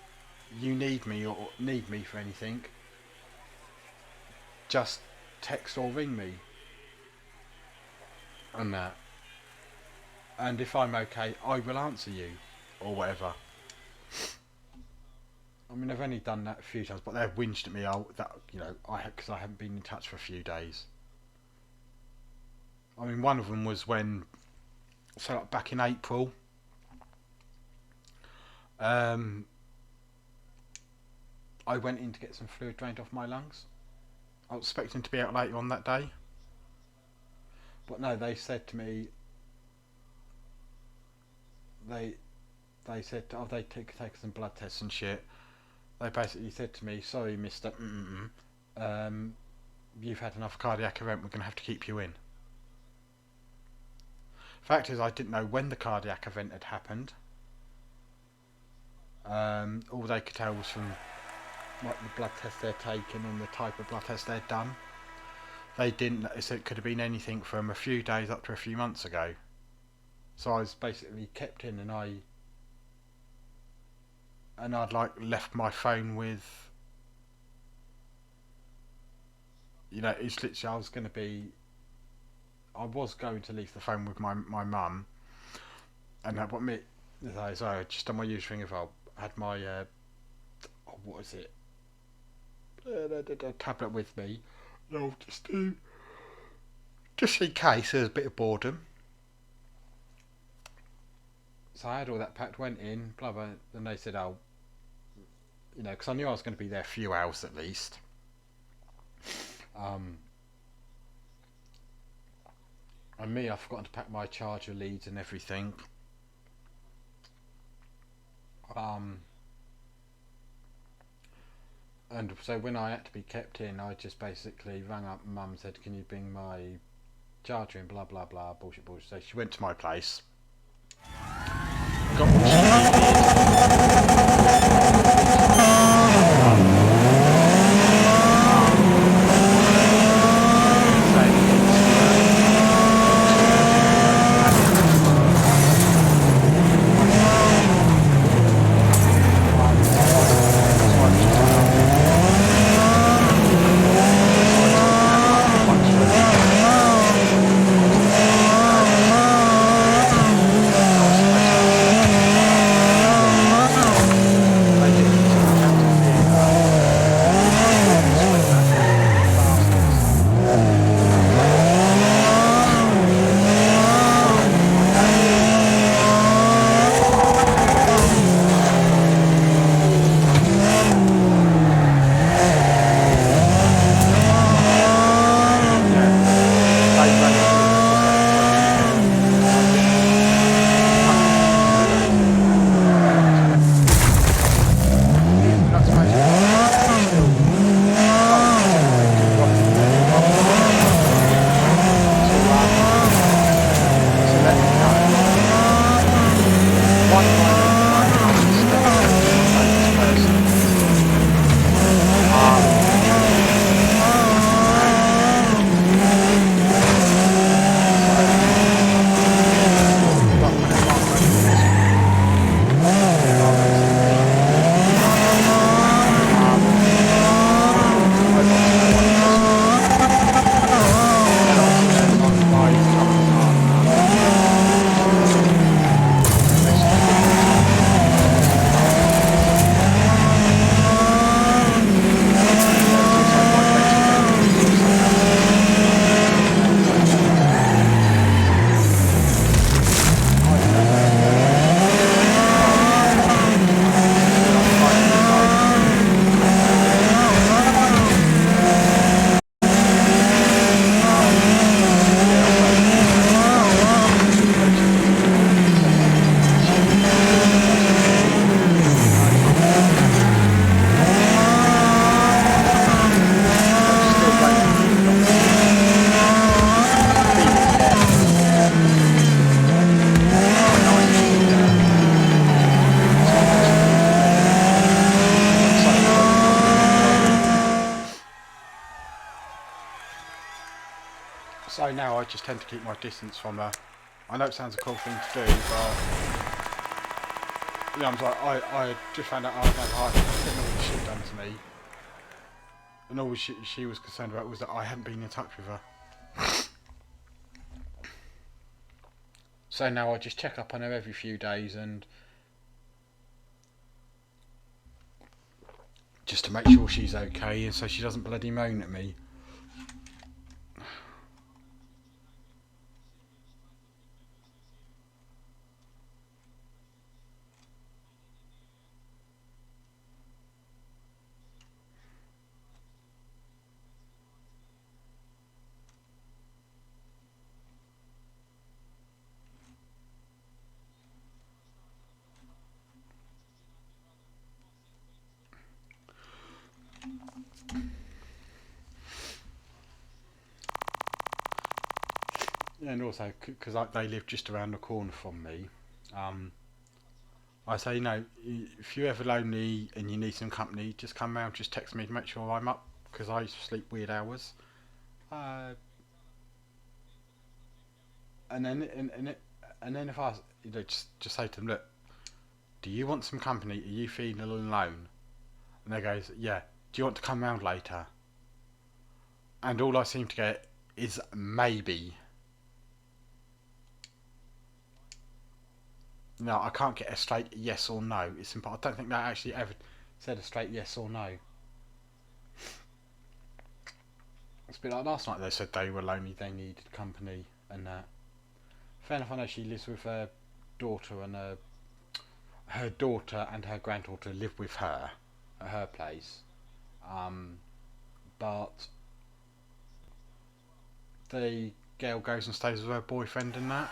Speaker 1: you need me or need me for anything, just text or ring me, and that. And if I'm okay, I will answer you, or whatever. I mean, I've only done that a few times, but they've whinged at me. You know, because I haven't been in touch for a few days. I mean, one of them was when, so like back in April, I went in to get some fluid drained off my lungs. I was expecting to be out later on that day, but no, they said to me, they said, oh, they take some blood tests and shit. They basically said to me, sorry mister, you've had enough cardiac event, we're going to have to keep you in. Fact is, I didn't know when the cardiac event had happened. All they could tell was from like the blood test they're taking and the type of blood test they'd done. They didn't, so it could have been anything from a few days up to a few months ago. So I was basically kept in, and I'd like left my phone with, you know, it's literally, I was going to leave the phone with my mum, and what me, so I just on my usual thing, if I had my, what is it, tablet with me, I'll just in case there's a bit of boredom. So I had all that packed, went in, blah blah, and they said, oh, you know, because I knew I was going to be there a few hours at least. And me, I've forgotten to pack my charger leads and everything. And so when I had to be kept in, I just basically rang up mum and said, can you bring my charger in, blah blah blah, bullshit. So she went to my place. Got So now I just tend to keep my distance from her. I know it sounds a cool thing to do, but you know, I just found out I had all the shit done to me, and all she was concerned about was that I hadn't been in touch with her. So now I just check up on her every few days and just to make sure she's okay, and so she doesn't bloody moan at me. And also, because they live just around the corner from me, I say, you know, if you're ever lonely and you need some company, just come round, just text me to make sure I'm up, because I sleep weird hours. And then if I, you know, just say to them, look, do you want some company? Are you feeling alone? And they goes, yeah. Do you want to come round later? And all I seem to get is maybe. No, I can't get a straight yes or no. It's simple. I don't think they actually ever said a straight yes or no. It's a bit like last night. They said they were lonely, they needed company, and that. Fair enough. I know she lives with her daughter, and her daughter and her granddaughter live with her at her place. But the girl goes and stays with her boyfriend and that.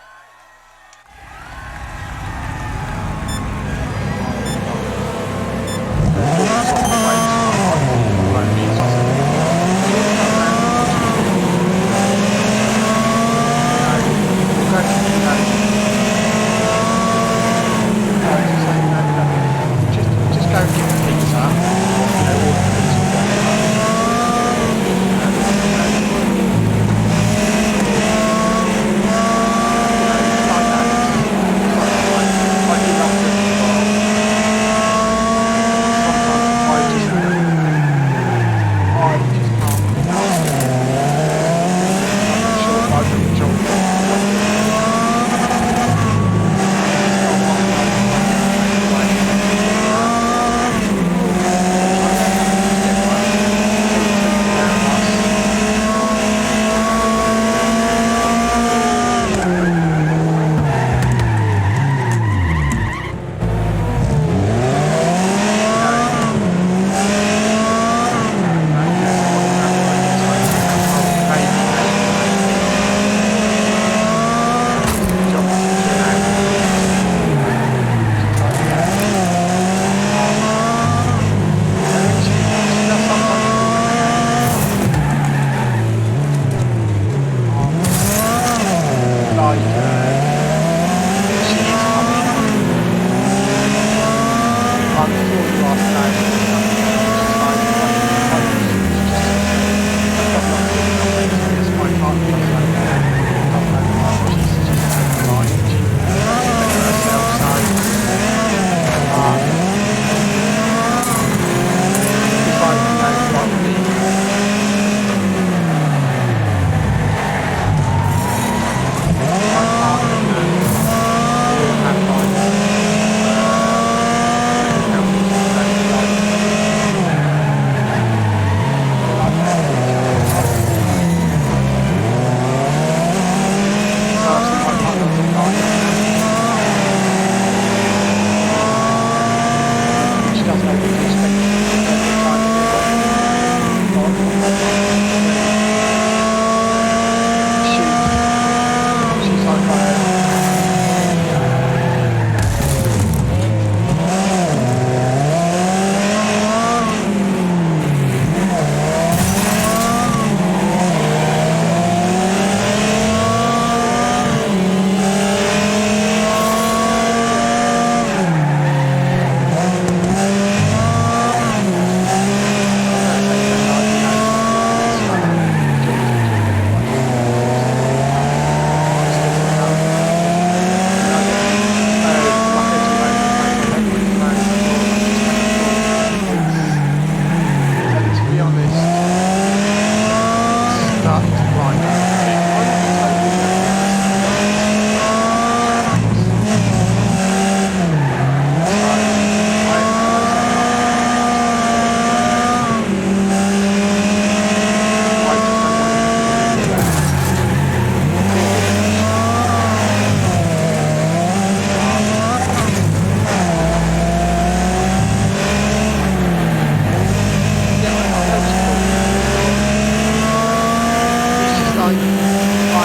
Speaker 1: Just go and get the pizza.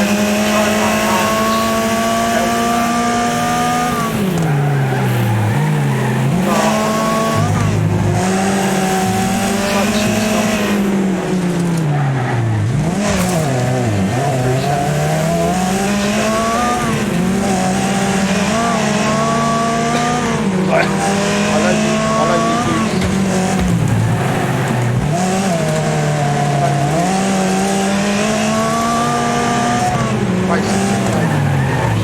Speaker 1: trying my hardest to help her. But it's like she's not. I appreciate it. She doesn't care really. Like, I'll only use basically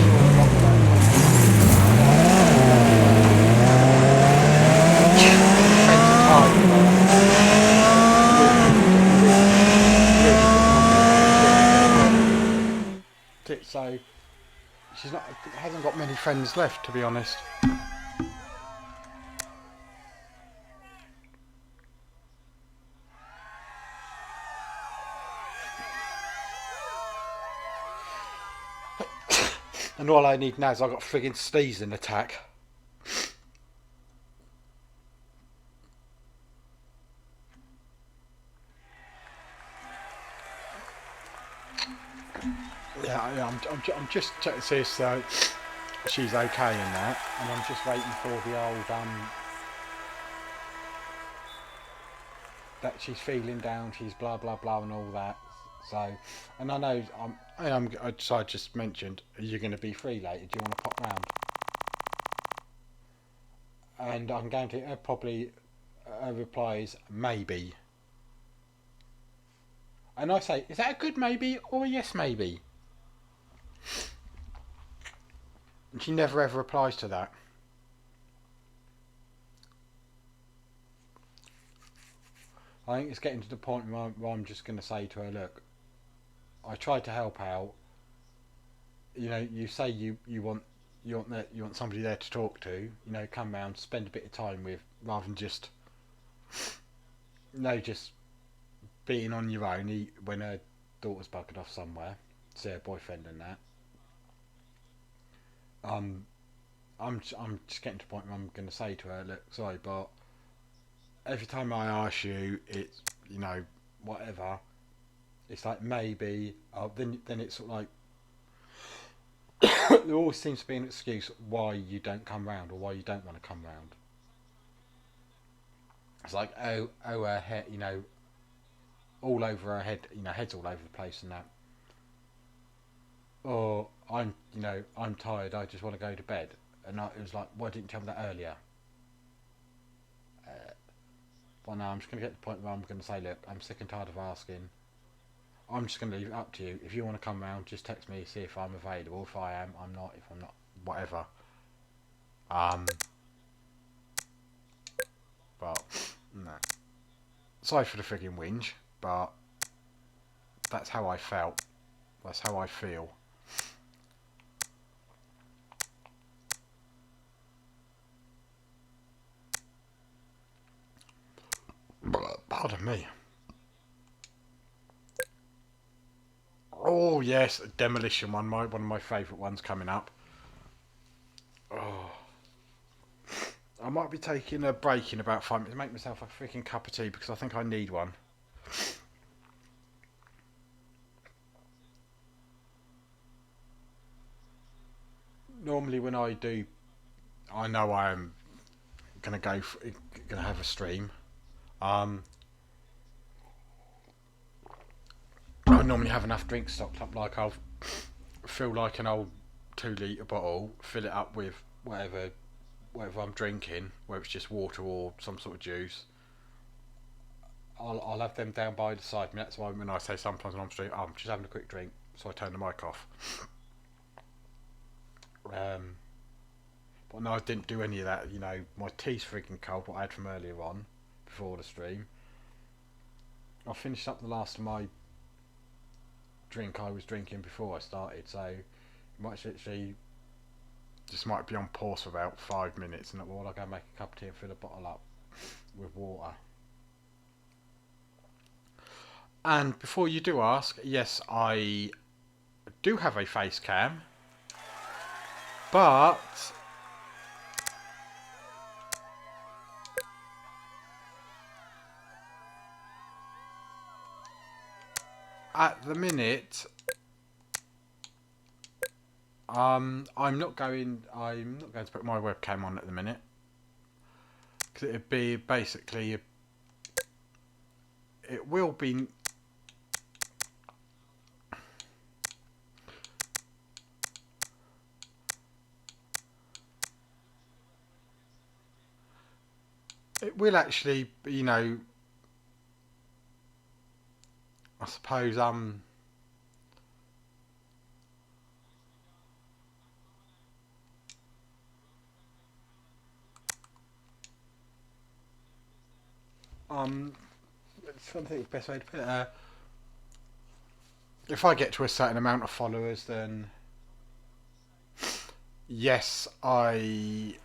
Speaker 1: short lockdown depends on time, so she's not hasn't got many friends left, to be honest. And all I need now is I've got friggin' sneezing attack. Yeah, I'm just checking to see if she's okay in that, and I'm just waiting for the old that she's feeling down, she's blah blah blah and all that. So, and I know so I just mentioned, you're going to be free later. Do you want to pop round? And I'm going to probably reply is maybe. And I say, is that a good maybe or a yes maybe? And she never ever replies to that. I think it's getting to the point where I'm just going to say to her, look, I tried to help out. You know, you say you want somebody there to talk to. You know, come round, spend a bit of time with, rather than just just being on your own when her daughter's buggered off somewhere, see her boyfriend and that. I'm just getting to the point where I'm going to say to her, look, sorry, but every time I ask you, it's, you know, whatever. It's like maybe. Then it's sort of like there always seems to be an excuse why you don't come round or why you don't want to come round. It's like her head, you know, all over her head, you know, head's all over the place and that. Or I'm tired. I just want to go to bed. And it was like, why didn't you tell me that earlier? Well, no, I'm just going to get to the point where I'm going to say, look, I'm sick and tired of asking. I'm just going to leave it up to you. If you want to come round, just text me, see if I'm available. If I am, I'm not. If I'm not, whatever. But no. Sorry for the frigging whinge, but that's how I felt. That's how I feel. Pardon me. Oh yes, Demolition one of my favourite ones coming up. Oh. I might be taking a break in about 5 minutes to make myself a freaking cup of tea because I think I need one. Normally when I do, I know I am gonna have a stream. I normally have enough drinks stocked up. Like I'll fill like an old 2 litre bottle, fill it up with whatever I'm drinking, whether it's just water or some sort of juice. I'll have them down by the side. And that's why when I say sometimes when I'm streaming, I'm just having a quick drink, so I turn the mic off. But no, I didn't do any of that. You know, my tea's freaking cold. What I had from earlier on, before the stream. I finished up the last of my drink I was drinking before I started, so might literally just might be on pause for about 5 minutes, and I'll go make a cup of tea and fill a bottle up with water. And before you do ask, yes, I do have a face cam, but at the minute I'm not going to put my webcam on at the minute, because it'd be basically, it will be, it will actually, you know, I suppose, it's trying to think the best way to put it. If I get to a certain amount of followers, then yes, I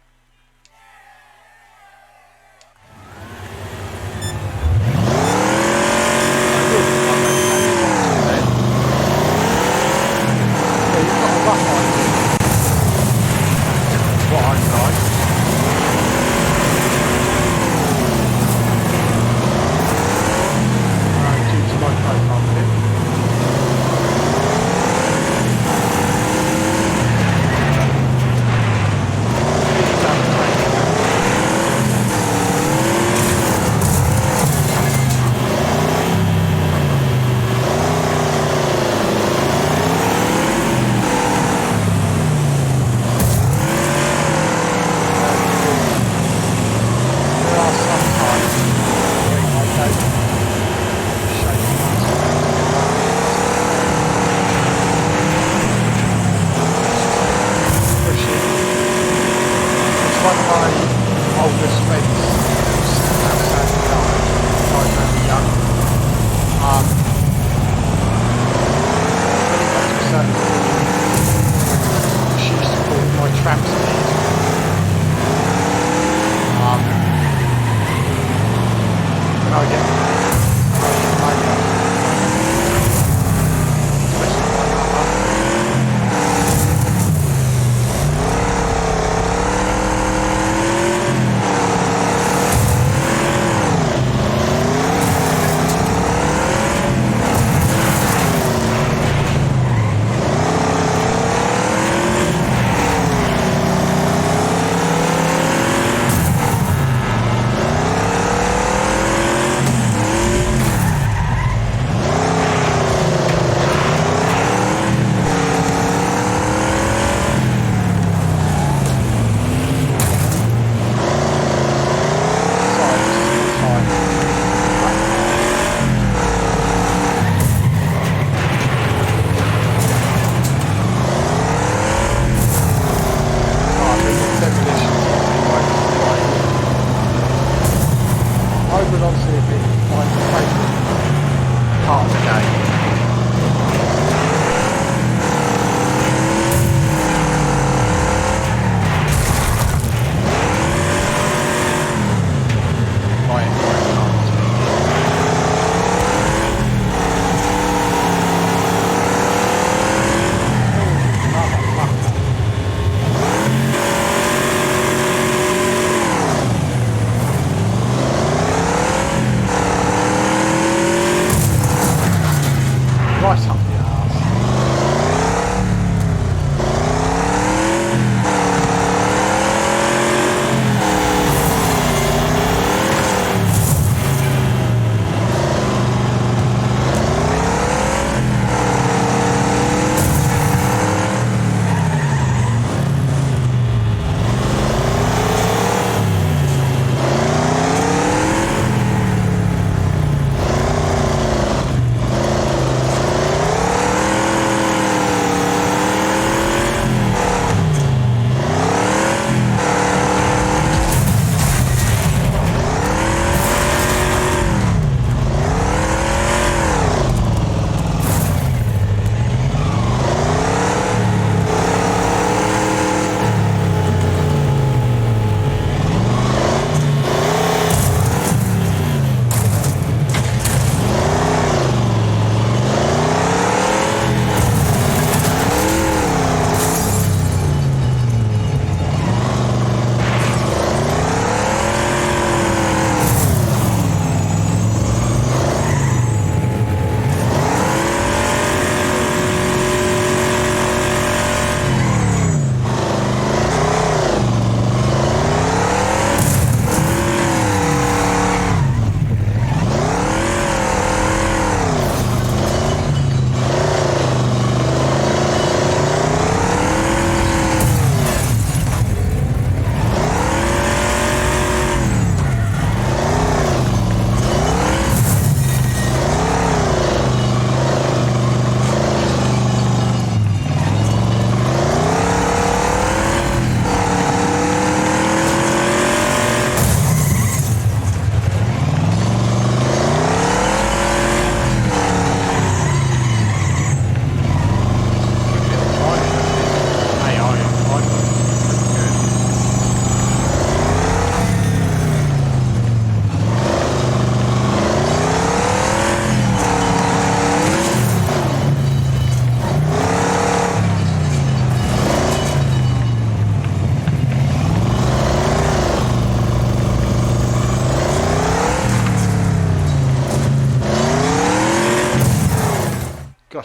Speaker 1: what I'm like. Due to my profile pic.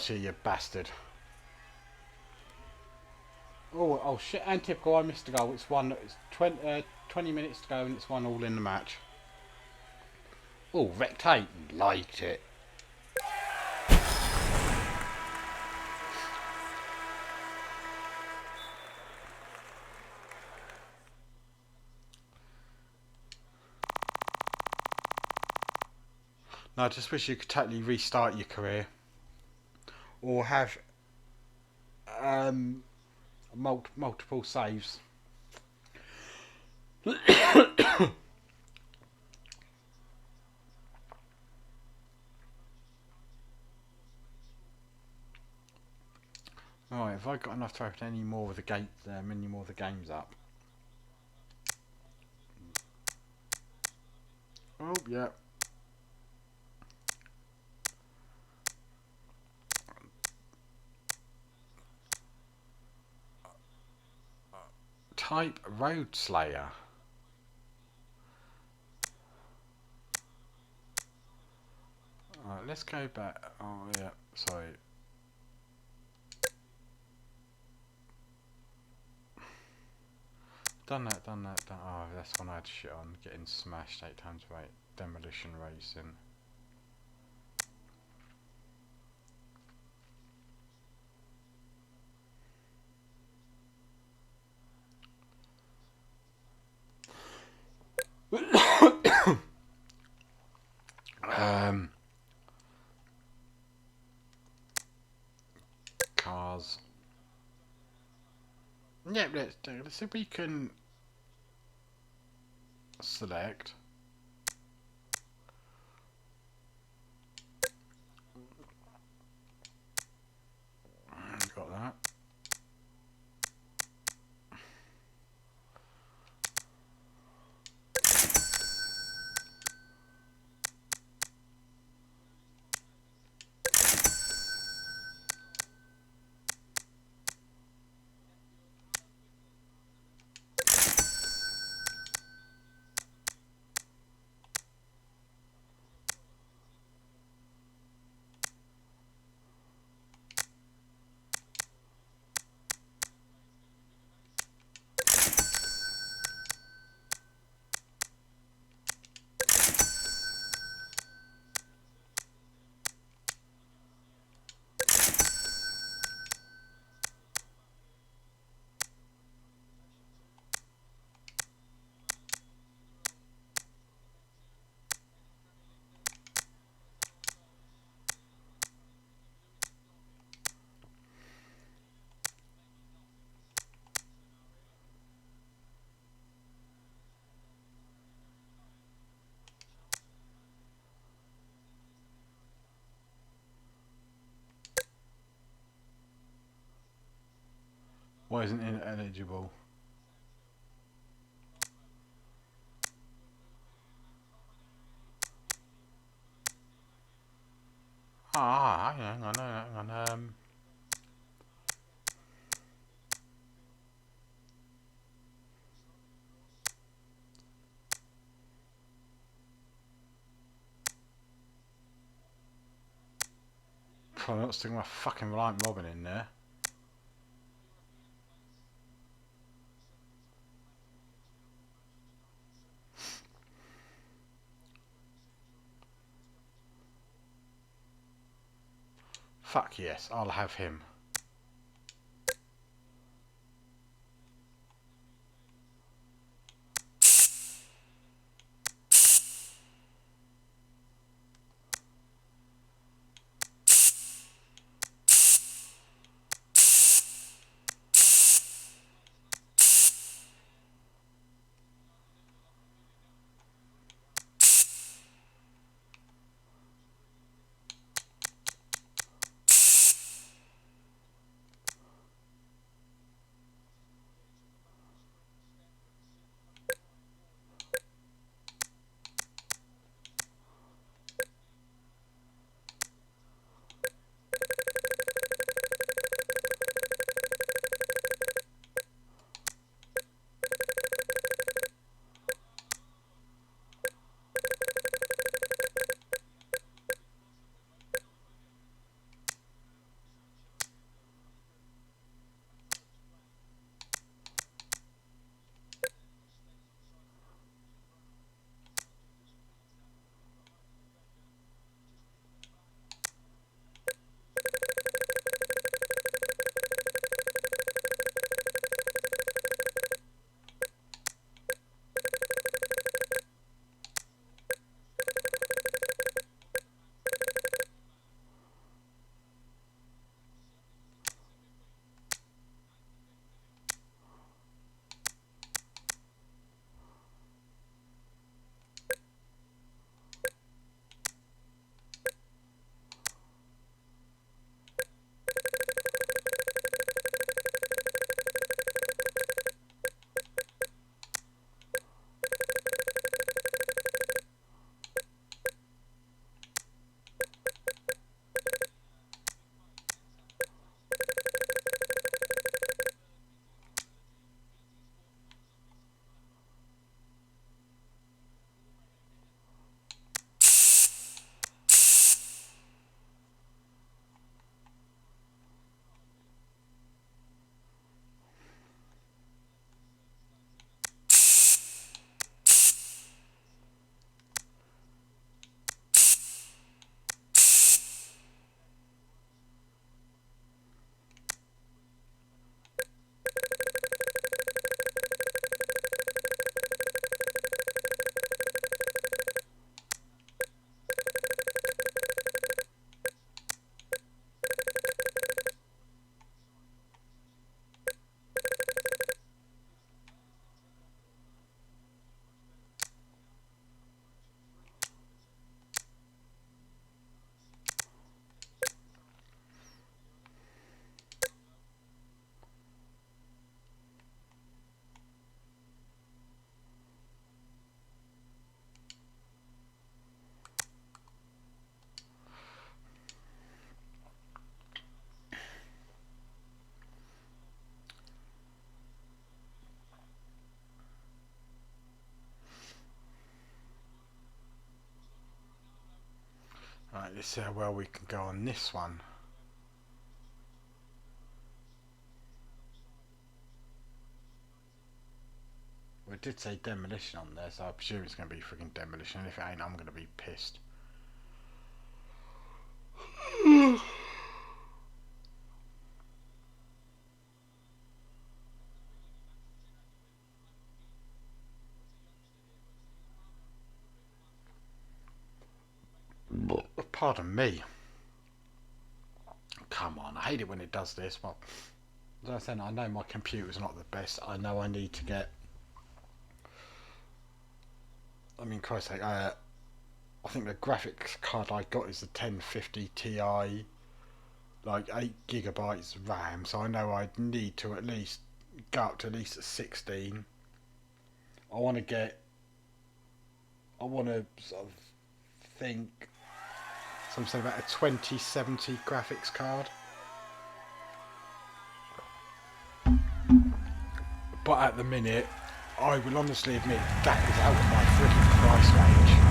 Speaker 1: Bless you, you bastard. Oh shit, and typical, I missed a goal. It's 20 minutes to go and it's 1-1 in the match. Oh, Rectate, liked it. No, I just wish you could totally restart your career. Or have multiple saves. Alright, have I got enough to open any more of the games up? Oh, yeah. Type Road Slayer. Alright, let's go back. Oh, yeah, sorry. Done that. Oh, that's one I had shit on. Getting smashed 8 times weight. Demolition Racing. Cars. Yeah, let's see if we can select. Got that. Why isn't it eligible? Hang on. I'm not sticking my fucking Reliant Robin in there. Fuck yes, I'll have him. let's see how well we can go on this one. Well, it did say demolition on there, so I presume it's going to be freaking demolition, and if it ain't, I'm going to be pissed. Pardon me. Come on, I hate it when it does this. Well, as I said, I know my computer's not the best. I know I need to get... I mean, Christ's sake, I think the graphics card I got is the 1050 Ti, like 8GB RAM, so I know I'd need to at least go up to at least a 16. I want to sort of think something about a 2070 graphics card. But at the minute, I will honestly admit that is out of my freaking price range.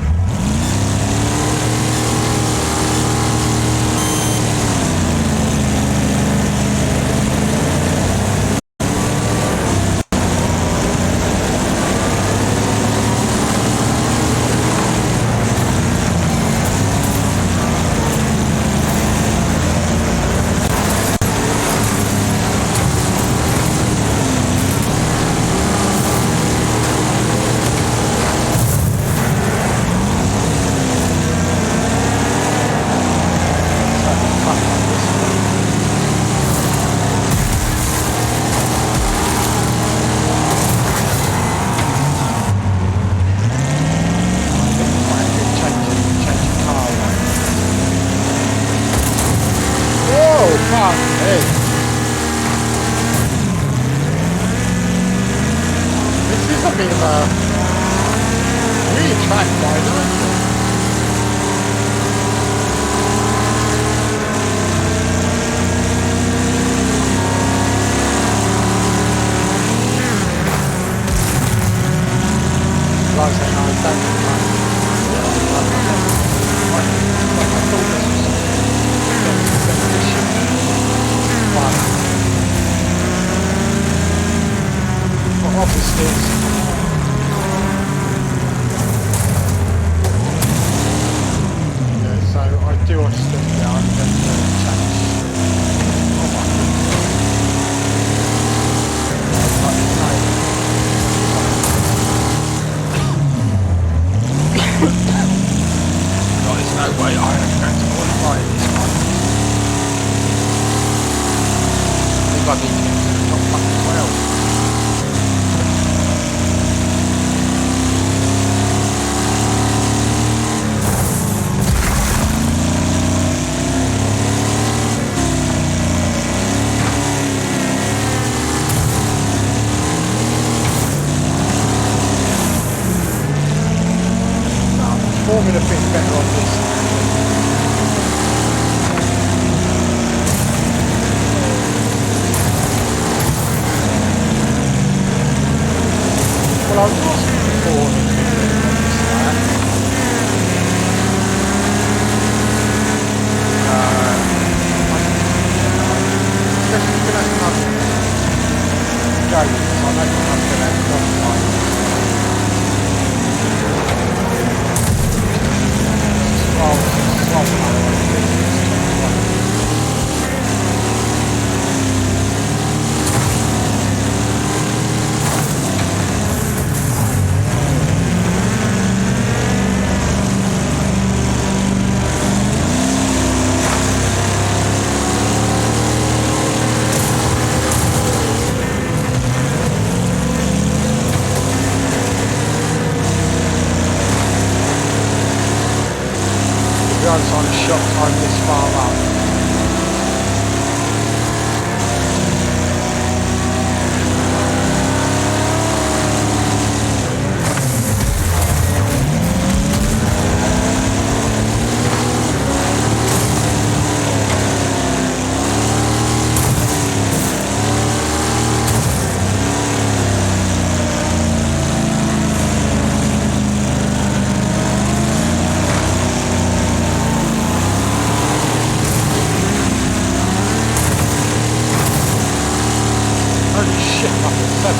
Speaker 1: up at 7.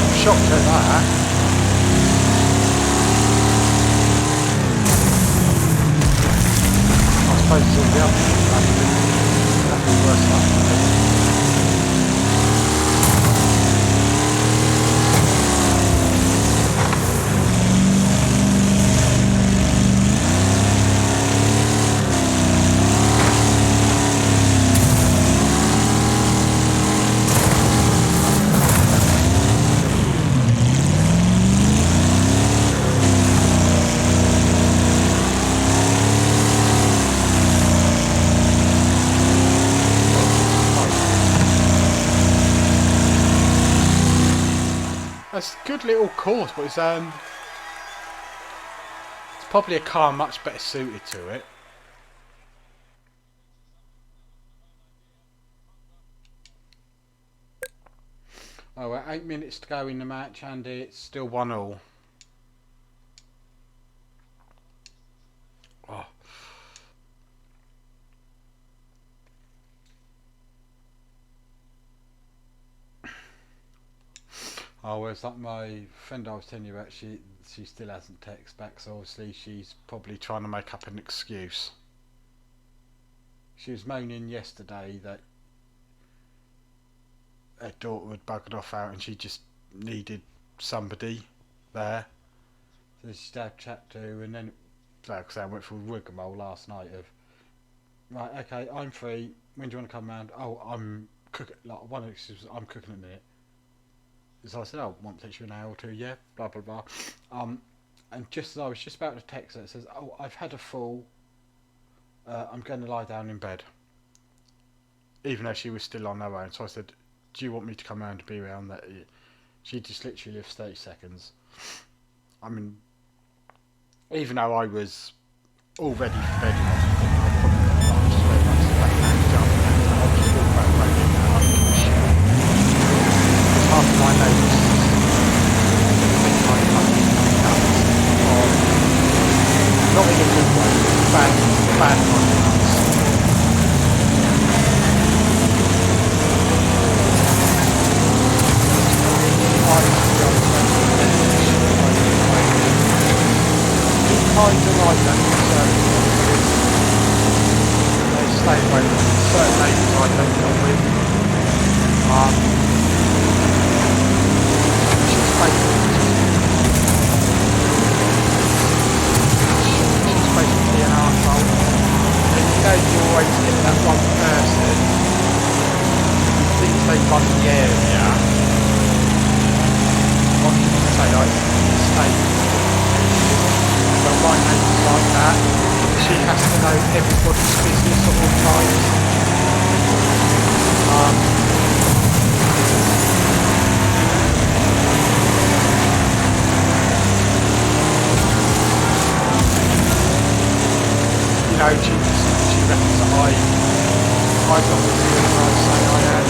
Speaker 1: I'm shocked at that. I suppose it's all the other things back in. Nothing worse luck than it. It's a good little course, but it's probably a car much better suited to it. Oh, we're 8 minutes to go in the match, and it's still 1-1. Oh. Oh, well, it's like my friend I was telling you about, she still hasn't texted back, so obviously she's probably trying to make up an excuse. She was moaning yesterday that her daughter had buggered off out and she just needed somebody there. So she'd have chat to, and then, like I say, I went through rigmarole last night of, right, okay, I'm free, when do you want to come round? Oh, I'm cooking, like one excuse was, I'm cooking at the minute. So I said, oh, won't take you an hour or two, yeah, blah blah blah. And just as I was just about to text her, it says, oh, I've had a fall, I'm going to lie down in bed. Even though she was still on her own. So I said, do you want me to come around to be around that? She just literally lives 30 seconds. I mean, even though I was all ready for bed, half of my neighbours think I'm fucking nuts, or not in a good way, bad kind of nuts. Kind of like that conservative, they stay away from certain neighbours I don't get on with. She's basically an arsehole, and you know you always get that one person who thinks they run the area, what can you say, like state, but my neighbour's like that. She has to know everybody's business at all times. You know, she reckons that I'm not as good as I say I am.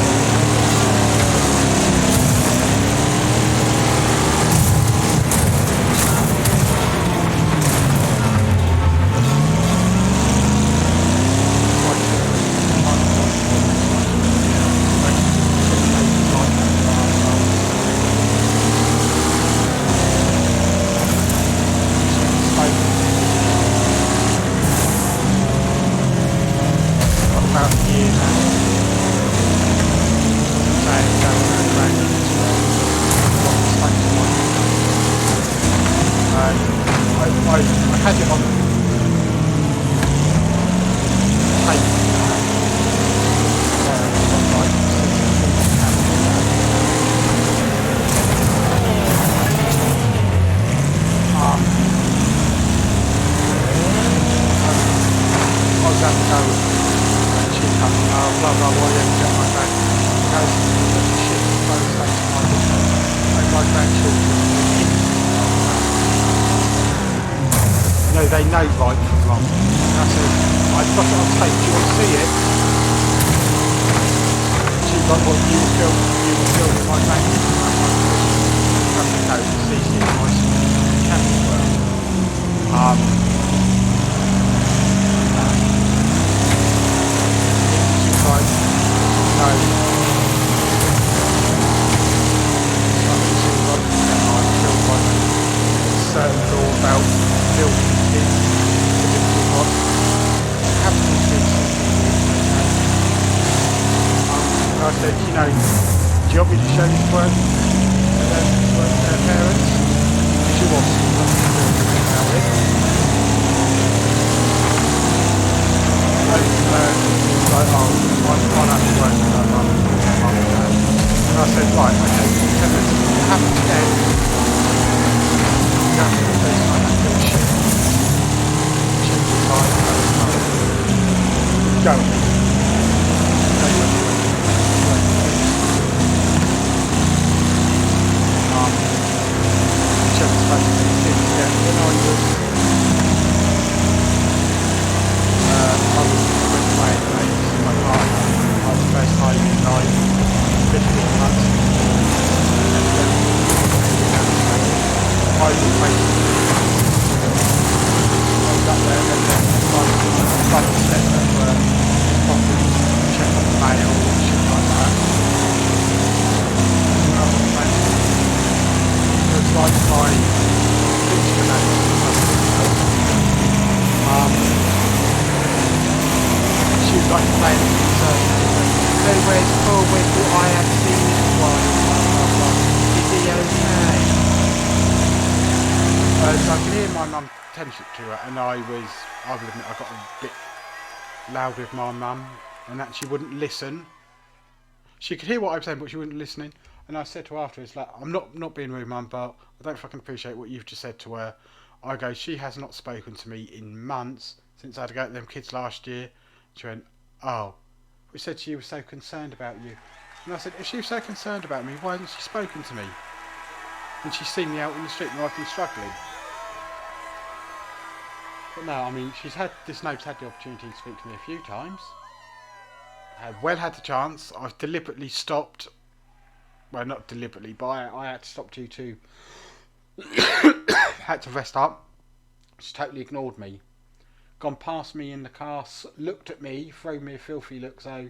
Speaker 1: I had it on I was having to go and she comes, blah blah blah, you haven't got my back. She goes, look at shit, phone station, my grandchildren. No, they know right from wrong. And I said, I've got it on tape, do you want to see it? She's like, well, you will film my grandchildren. I have to go to see my camera work. said, you know, do you want me to show you to work their parents? She was about it. Like, oh, I'll have to work with her mum and dad. And I said, right, okay, 10 minutes. It happens again. You have to face like that bullshit. Shit was like, go. Go with it. She was supposed to be kids again when I was with my mates, my partner. I was first time in like 15 months. I was basically I was up there and then like a step that were properly check on the mail and shit like that. And I was basically it was like my picture she was like playing so where's Paul, I have seen this one, is he okay? So I could hear my mum tension to her, and I will admit I got a bit loud with my mum, and that she wouldn't listen. She could hear what I was saying, but she wasn't listening. And I said to her afterwards, like, I'm not being rude, mum, but I don't fucking appreciate what you've just said to her. I go, she has not spoken to me in months since I had to go to them kids last year. She went, oh, we said she was so concerned about you. And I said, if she was so concerned about me, why hasn't she spoken to me? And she's seen me out in the street and I've been struggling. But no, I mean, this neighbour's had the opportunity to speak to me a few times. I've well had the chance. I've deliberately stopped. Well, not deliberately, but I had to stop due to had to rest up. She totally ignored me. Gone past me in the car, looked at me, thrown me a filthy look. So,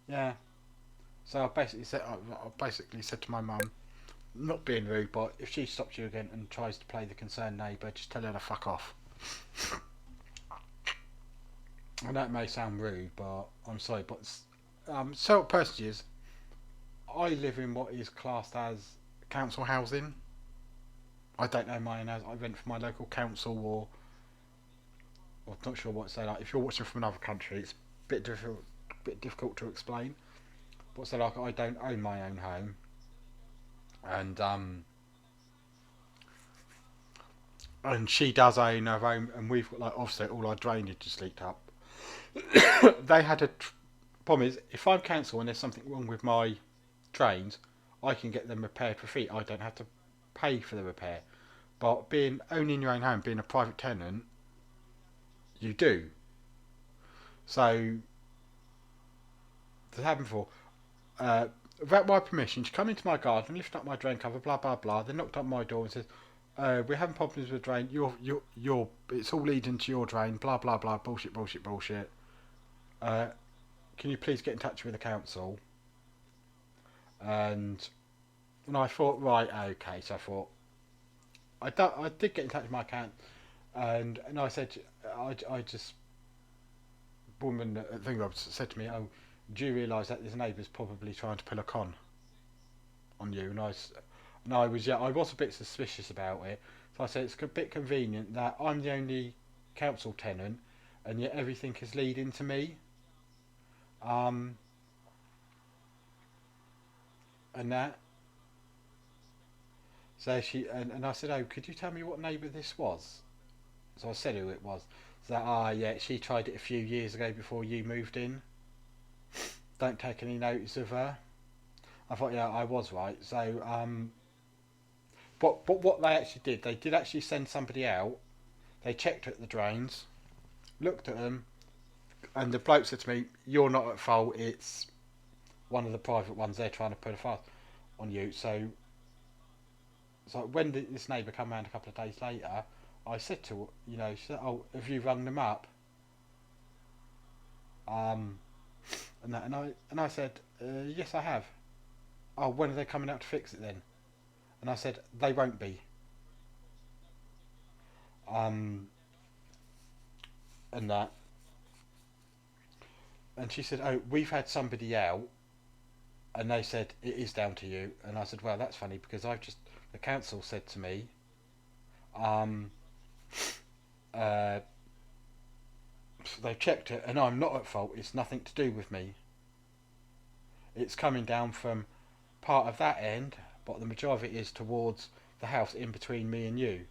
Speaker 1: yeah. So I basically said to my mum, not being rude, but if she stops you again and tries to play the concerned neighbour, just tell her to fuck off. I know it may sound rude, but I'm sorry, but so what person is, I live in what is classed as council housing. I don't know my own house. I rent for my local council, or I'm not sure what to say. Like, if you're watching from another country, it's a bit difficult to explain. But so like, I don't own my own home, and she does own her own, and we've got like obviously all our drainage is leaked up. They had problem is, if I'm council and there's something wrong with my drains, I can get them repaired for free. I don't have to pay for the repair. But owning your own home, being a private tenant, you do. So this happened before. Without my permission, she come into my garden, lift up my drain cover, blah blah blah. They knocked up my door and says, "We're having problems with the drain. It's all leading to your drain. Blah blah blah. Bullshit, bullshit, bullshit. Can you please get in touch with the council?" And I thought, right, okay. So I thought, I did get in touch with my account, and I said, I just, woman thing said to me, "Oh, do you realise that this neighbour's probably trying to pull a con on you?" And I was a bit suspicious about it. So I said, it's a bit convenient that I'm the only council tenant, and yet everything is leading to me. And that. So and I said, "Oh, could you tell me what neighbour this was?" So I said who it was. So yeah, she tried it a few years ago before you moved in. Don't take any notice of her. I thought, yeah, I was right. So but what they actually did, they did actually send somebody out. They checked at the drains, looked at them, and the bloke said to me, "You're not at fault. It's one of the private ones. They're trying to put a fuss on you." So when this neighbour came round a couple of days later, I said to her, she said, "Oh, have you rung them up?" And I said, "Yes, I have." "Oh, when are they coming out to fix it then?" And I said, "They won't be." And that. And she said, "Oh, we've had somebody out And they said it is down to you. And I said, well, that's funny because the council said to me, um, uh, they've checked it and I'm not at fault. It's nothing to do with me. It's coming down from part of that end, but the majority of it is towards the house in between me and you.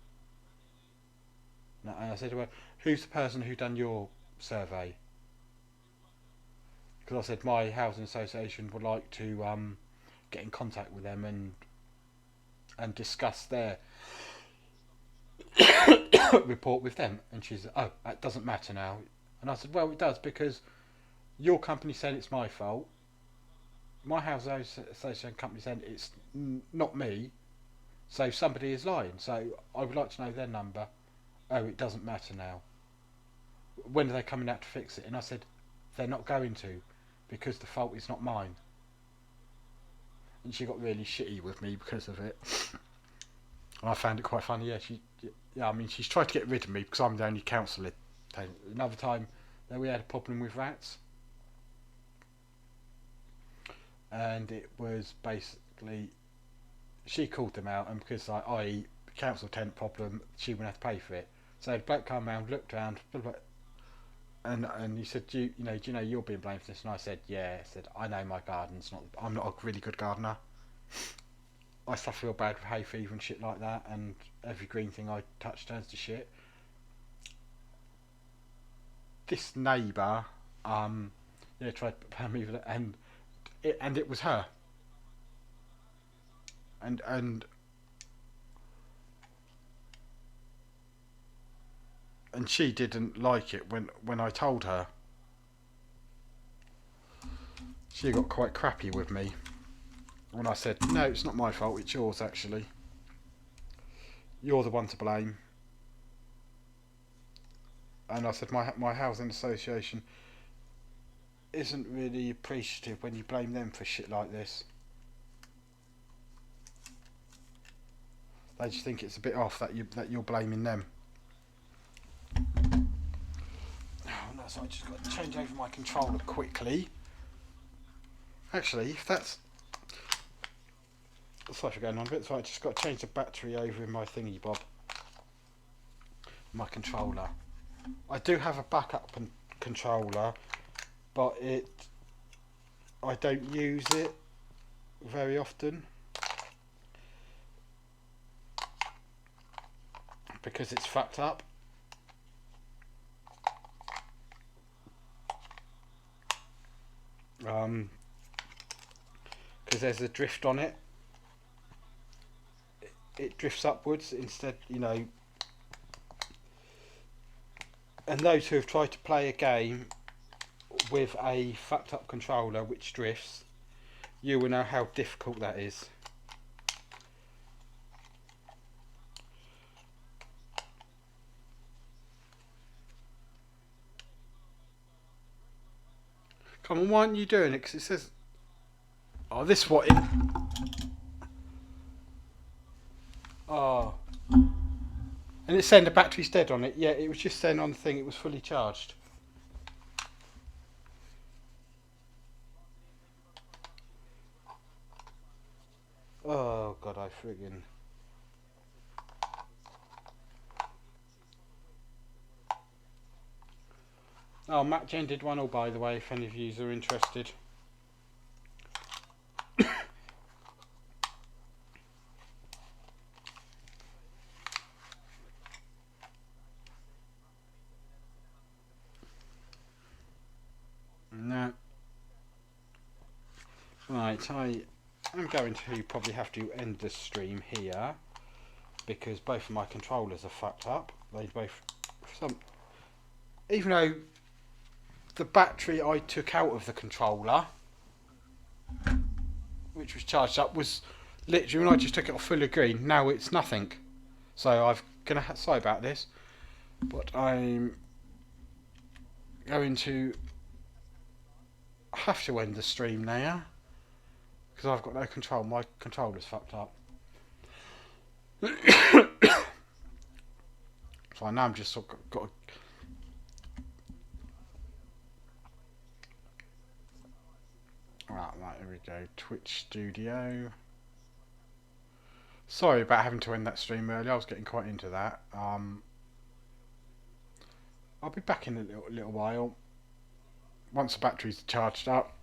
Speaker 1: And I said, well, who's the person who done your survey? Because I said my housing association would like to get in contact with them and discuss their report with them. And she said, oh, that doesn't matter now. And I said, well, it does, because your company said it's my fault. My housing association company said it's not me. So somebody is lying. So I would like to know their number. Oh, it doesn't matter now. When are they coming out to fix it? And I said, they're not going to, because the fault is not mine. And she got really shitty with me because of it. And I found it quite funny. Yeah, I mean, she's tried to get rid of me because I'm the only counsellor. Another time, we had a problem with rats. And it was basically, she called them out, and because I council tenant problem, she wouldn't have to pay for it. So the bloke came round, looked around, and he said, do you know you're being blamed for this? And I said, yeah. I said, I know my garden's not. I'm not a really good gardener. I suffer real bad with hay fever and shit like that, and every green thing I touch turns to shit. This neighbour, tried to pay me for that, and it was her. And she didn't like it when I told her. She got quite crappy with me when I said, no, it's not my fault, it's yours actually. You're the one to blame. And I said, my housing association isn't really appreciative when you blame them for shit like this. They just think it's a bit off that you're blaming them. Oh no, so I just got to change over my controller quickly. Actually, if that's... Sorry for going on a bit, so I just got to change the battery over in my thingy bob. My controller. I do have a backup controller, but I don't use it very often because it's fucked up. Because there's a drift on it. It drifts upwards instead, and those who have tried to play a game with a fucked up controller which drifts, you will know how difficult that is. Come on, why aren't you doing it? Because it says... Oh, this what it... Oh. And it's saying the battery's dead on it. Yeah, it was just saying on the thing it was fully charged. Oh, God, I friggin... Oh, Matt Jen did 1-1, by the way, if any of you are interested. No. Right, I am going to probably have to end the stream here because both of my controllers are fucked up. They both... Even though the battery I took out of the controller, which was charged up, was literally when I just took it off full of green. Now it's nothing. So I'm gonna sorry about this, but I'm going to have to end the stream now because I've got no control. My controller's fucked up. So now I'm just got to... Right, here we go. Twitch Studio. Sorry about having to end that stream early. I was getting quite into that. I'll be back in a little while once the batteries are charged up.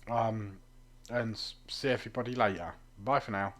Speaker 1: And see everybody later. Bye for now.